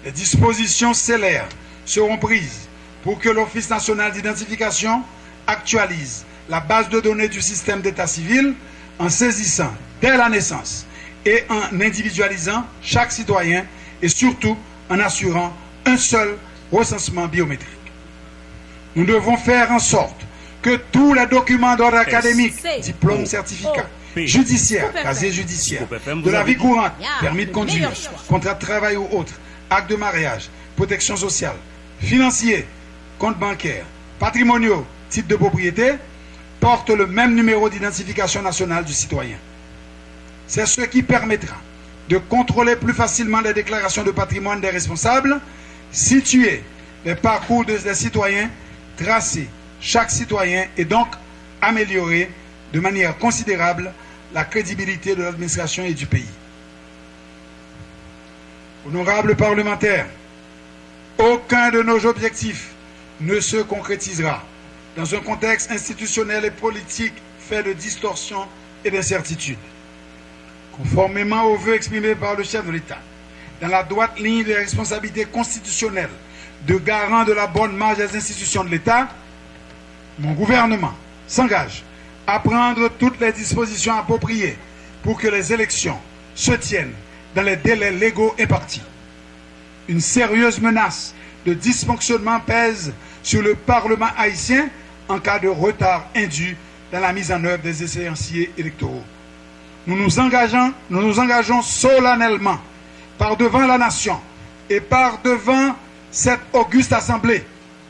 S1: Les dispositions célères seront prises pour que l'Office national d'identification actualise la base de données du système d'état civil en saisissant dès la naissance et en individualisant chaque citoyen et surtout en assurant un seul recensement biométrique. Nous devons faire en sorte que tous les documents d'ordre académique, diplômes, certificats, judiciaires, casier judiciaire, de la vie courante, permis de conduire, contrat de travail ou autre, acte de mariage, protection sociale, financier, compte bancaire, patrimoniaux, titre de propriété, portent le même numéro d'identification nationale du citoyen. C'est ce qui permettra de contrôler plus facilement les déclarations de patrimoine des responsables, situer les parcours des citoyens, tracer chaque citoyen et donc améliorer de manière considérable la crédibilité de l'administration et du pays. Honorables parlementaires, aucun de nos objectifs ne se concrétisera dans un contexte institutionnel et politique fait de distorsions et d'incertitudes. Conformément aux vœux exprimés par le chef de l'État, dans la droite ligne des responsabilités constitutionnelles de garant de la bonne marche des institutions de l'État, mon gouvernement s'engage à prendre toutes les dispositions appropriées pour que les élections se tiennent dans les délais légaux impartis. Une sérieuse menace de dysfonctionnement pèse sur le Parlement haïtien en cas de retard indu dans la mise en œuvre des échéanciers électoraux. Nous nous engageons solennellement par devant la nation et par devant cette auguste assemblée,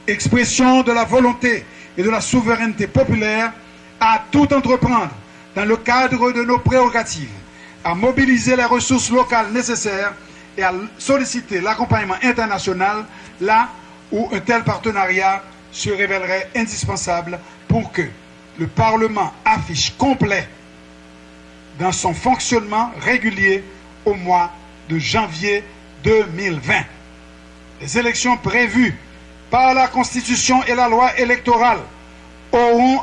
S1: expression de la volonté et de la souveraineté populaire, à tout entreprendre dans le cadre de nos prérogatives, à mobiliser les ressources locales nécessaires et à solliciter l'accompagnement international là où un tel partenariat se révélerait indispensable pour que le Parlement affiche complet dans son fonctionnement régulier au mois de janvier 2020. Les élections prévues par la Constitution et la loi électorale auront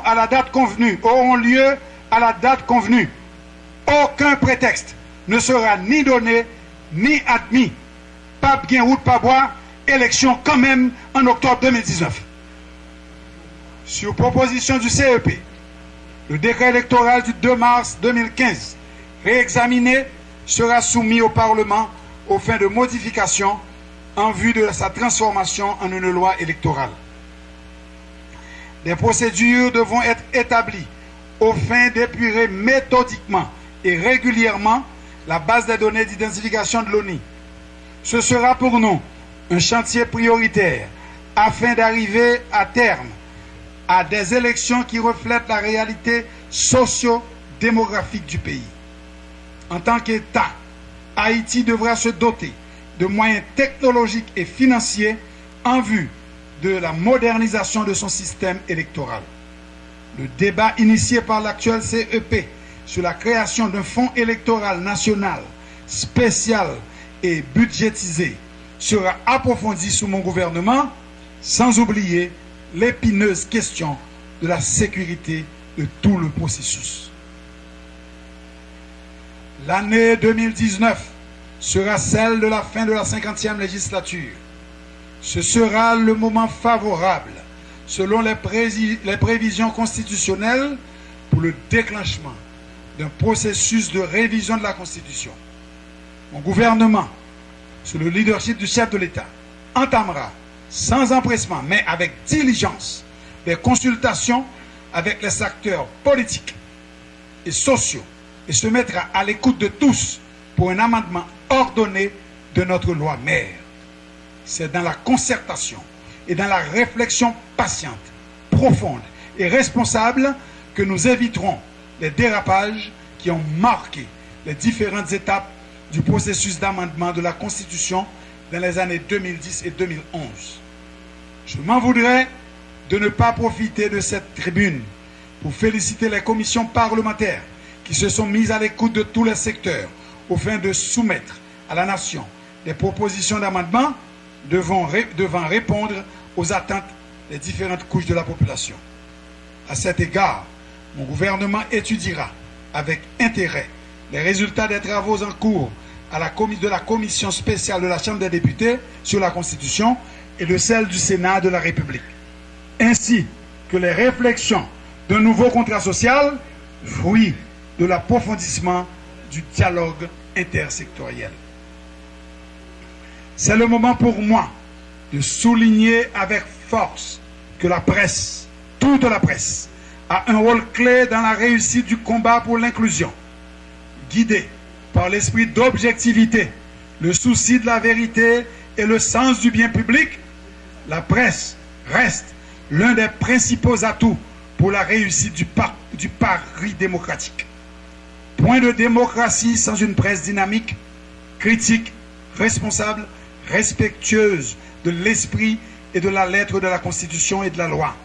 S1: lieu à la date convenue. Aucun prétexte ne sera ni donné ni admis. Pas bien route, pas bois, élection quand même en octobre 2019. Sur proposition du CEP, le décret électoral du 2 mars 2015, réexaminé, sera soumis au Parlement aux fins de modification en vue de sa transformation en une loi électorale. Des procédures devront être établies aux fins d'épurer méthodiquement et régulièrement la base des données d'identification de l'ONU. Ce sera pour nous un chantier prioritaire afin d'arriver à terme à des élections qui reflètent la réalité socio-démographique du pays. En tant qu'État, Haïti devra se doter de moyens technologiques et financiers en vue de la modernisation de son système électoral. Le débat initié par l'actuel CEP sur la création d'un fonds électoral national spécial et budgétisé sera approfondi sous mon gouvernement, sans oublier l'épineuse question de la sécurité de tout le processus. L'année 2019 sera celle de la fin de la 50e législature. Ce sera le moment favorable, selon les prévisions constitutionnelles, pour le déclenchement d'un processus de révision de la Constitution. Mon gouvernement, sous le leadership du chef de l'État, entamera sans empressement, mais avec diligence, des consultations avec les acteurs politiques et sociaux et se mettra à l'écoute de tous pour un amendement ordonné de notre loi mère. C'est dans la concertation et dans la réflexion patiente, profonde et responsable que nous éviterons les dérapages qui ont marqué les différentes étapes du processus d'amendement de la Constitution dans les années 2010 et 2011. Je m'en voudrais de ne pas profiter de cette tribune pour féliciter les commissions parlementaires qui se sont mises à l'écoute de tous les secteurs au fin de soumettre à la nation des propositions d'amendement devant répondre aux attentes des différentes couches de la population. À cet égard, mon gouvernement étudiera avec intérêt les résultats des travaux en cours de la commission spéciale de la Chambre des députés sur la Constitution et de celle du Sénat de la République, ainsi que les réflexions d'un nouveau contrat social, fruit de l'approfondissement du dialogue intersectoriel. C'est le moment pour moi de souligner avec force que la presse, toute la presse, a un rôle clé dans la réussite du combat pour l'inclusion. Guidée par l'esprit d'objectivité, le souci de la vérité et le sens du bien public, la presse reste l'un des principaux atouts pour la réussite du pari démocratique. Point de démocratie sans une presse dynamique, critique, responsable, respectueuse de l'esprit et de la lettre de la Constitution et de la loi.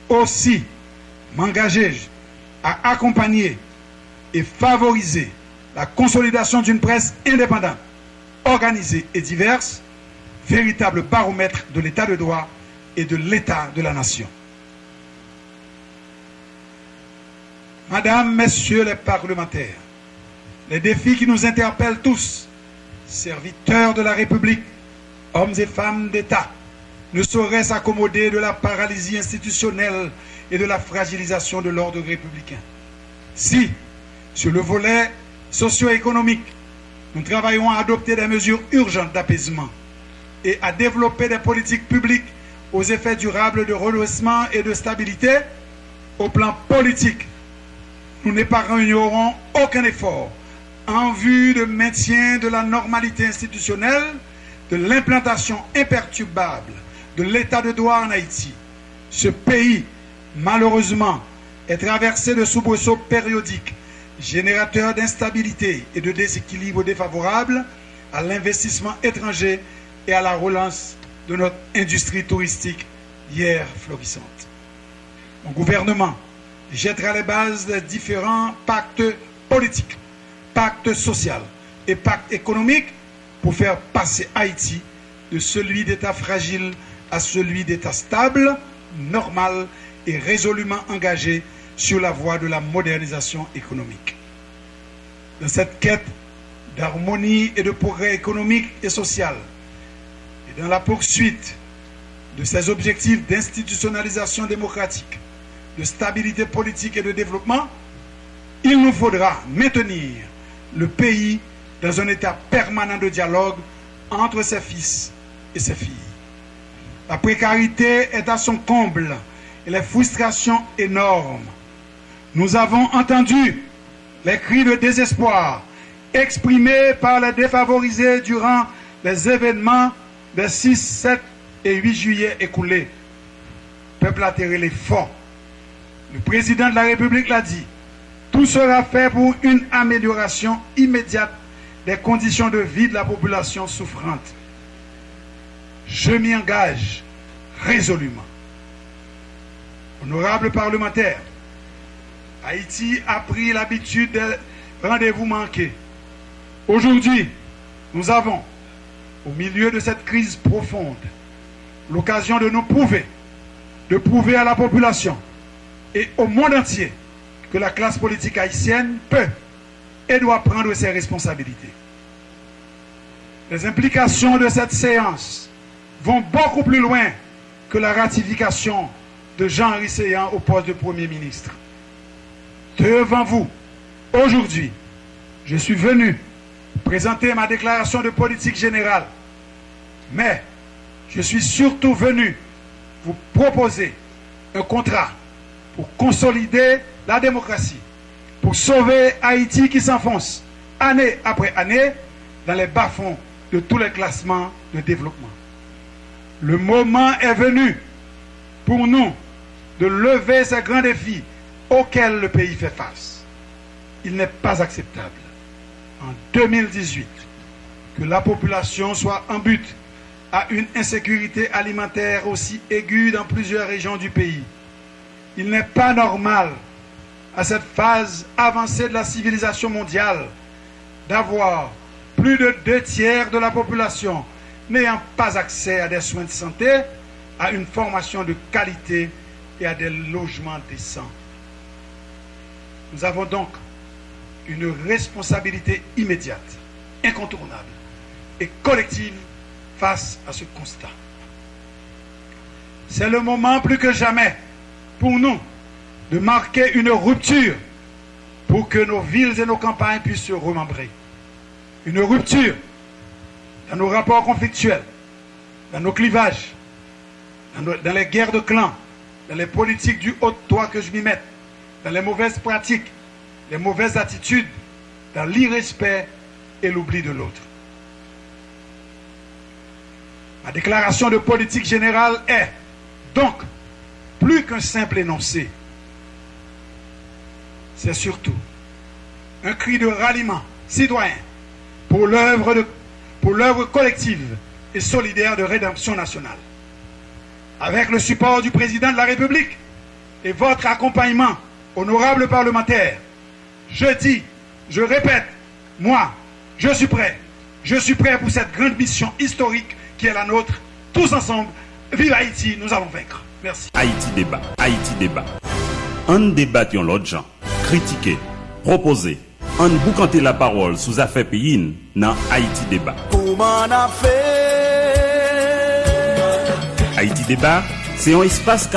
S1: Aussi, m'engager à accompagner et favoriser la consolidation d'une presse indépendante, organisée et diverse, véritable baromètre de l'état de droit et de l'état de la nation. Madame, Messieurs les parlementaires, les défis qui nous interpellent tous, serviteurs de la République, hommes et femmes d'État, ne sauraient s'accommoder de la paralysie institutionnelle et de la fragilisation de l'ordre républicain. Si, sur le volet socio-économique, nous travaillons à adopter des mesures urgentes d'apaisement et à développer des politiques publiques aux effets durables de redressement et de stabilité, au plan politique, nous n'épargnerons aucun effort en vue de maintien de la normalité institutionnelle, de l'implantation imperturbable de l'état de droit en Haïti. Ce pays, malheureusement, est traversé de soubresauts périodiques, générateurs d'instabilité et de déséquilibre défavorables à l'investissement étranger et à la relance de notre industrie touristique hier florissante. Mon gouvernement jettera les bases des différents pactes politiques, pactes sociaux et pactes économiques pour faire passer Haïti de celui d'État fragile à celui d'État stable, normal et résolument engagé sur la voie de la modernisation économique. Dans cette quête d'harmonie et de progrès économique et social, et dans la poursuite de ces objectifs d'institutionnalisation démocratique, de stabilité politique et de développement, il nous faudra maintenir le pays dans un état permanent de dialogue entre ses fils et ses filles. La précarité est à son comble et les frustrations énormes. Nous avons entendu les cris de désespoir exprimés par les défavorisés durant les événements des 6, 7 et 8 juillet écoulés. Le peuple a tiré les forts. Le président de la République l'a dit. Tout sera fait pour une amélioration immédiate des conditions de vie de la population souffrante. Je m'y engage résolument. Honorables parlementaires, Haïti a pris l'habitude des rendez-vous manqués. Aujourd'hui, nous avons, au milieu de cette crise profonde, l'occasion de nous prouver, de prouver à la population et au monde entier que la classe politique haïtienne peut et doit prendre ses responsabilités. Les implications de cette séance vont beaucoup plus loin que la ratification de Jean-Henri Séan au poste de Premier ministre. Devant vous, aujourd'hui, je suis venu présenter ma déclaration de politique générale, mais je suis surtout venu vous proposer un contrat pour consolider la démocratie, pour sauver Haïti qui s'enfonce année après année dans les bas-fonds de tous les classements de développement. Le moment est venu pour nous de lever ces grands défis auxquels le pays fait face. Il n'est pas acceptable en 2018 que la population soit en butte à une insécurité alimentaire aussi aiguë dans plusieurs régions du pays. Il n'est pas normal à cette phase avancée de la civilisation mondiale d'avoir plus de 2/3 de la population n'ayant pas accès à des soins de santé, à une formation de qualité et à des logements décents. Nous avons donc une responsabilité immédiate, incontournable et collective face à ce constat. C'est le moment plus que jamais pour nous de marquer une rupture pour que nos villes et nos campagnes puissent se remembrer. Une rupture dans nos rapports conflictuels, dans nos clivages, dans les guerres de clans, dans les politiques du haut de toit que je m'y mette, dans les mauvaises pratiques, les mauvaises attitudes, dans l'irrespect et l'oubli de l'autre. Ma déclaration de politique générale est donc plus qu'un simple énoncé. C'est surtout un cri de ralliement citoyen pour l'œuvre collective et solidaire de rédemption nationale. Avec le support du président de la République et votre accompagnement, honorables parlementaires, je dis, je répète, moi, je suis prêt. Je suis prêt pour cette grande mission historique qui est la nôtre. Tous ensemble, vive Haïti, nous allons vaincre. Merci.
S2: Haïti débat. On débat l'autre gens. Critiquer, proposer, On boucante la parole sous affaires pays dans Haïti Débat. Haïti Débat, c'est un espace qui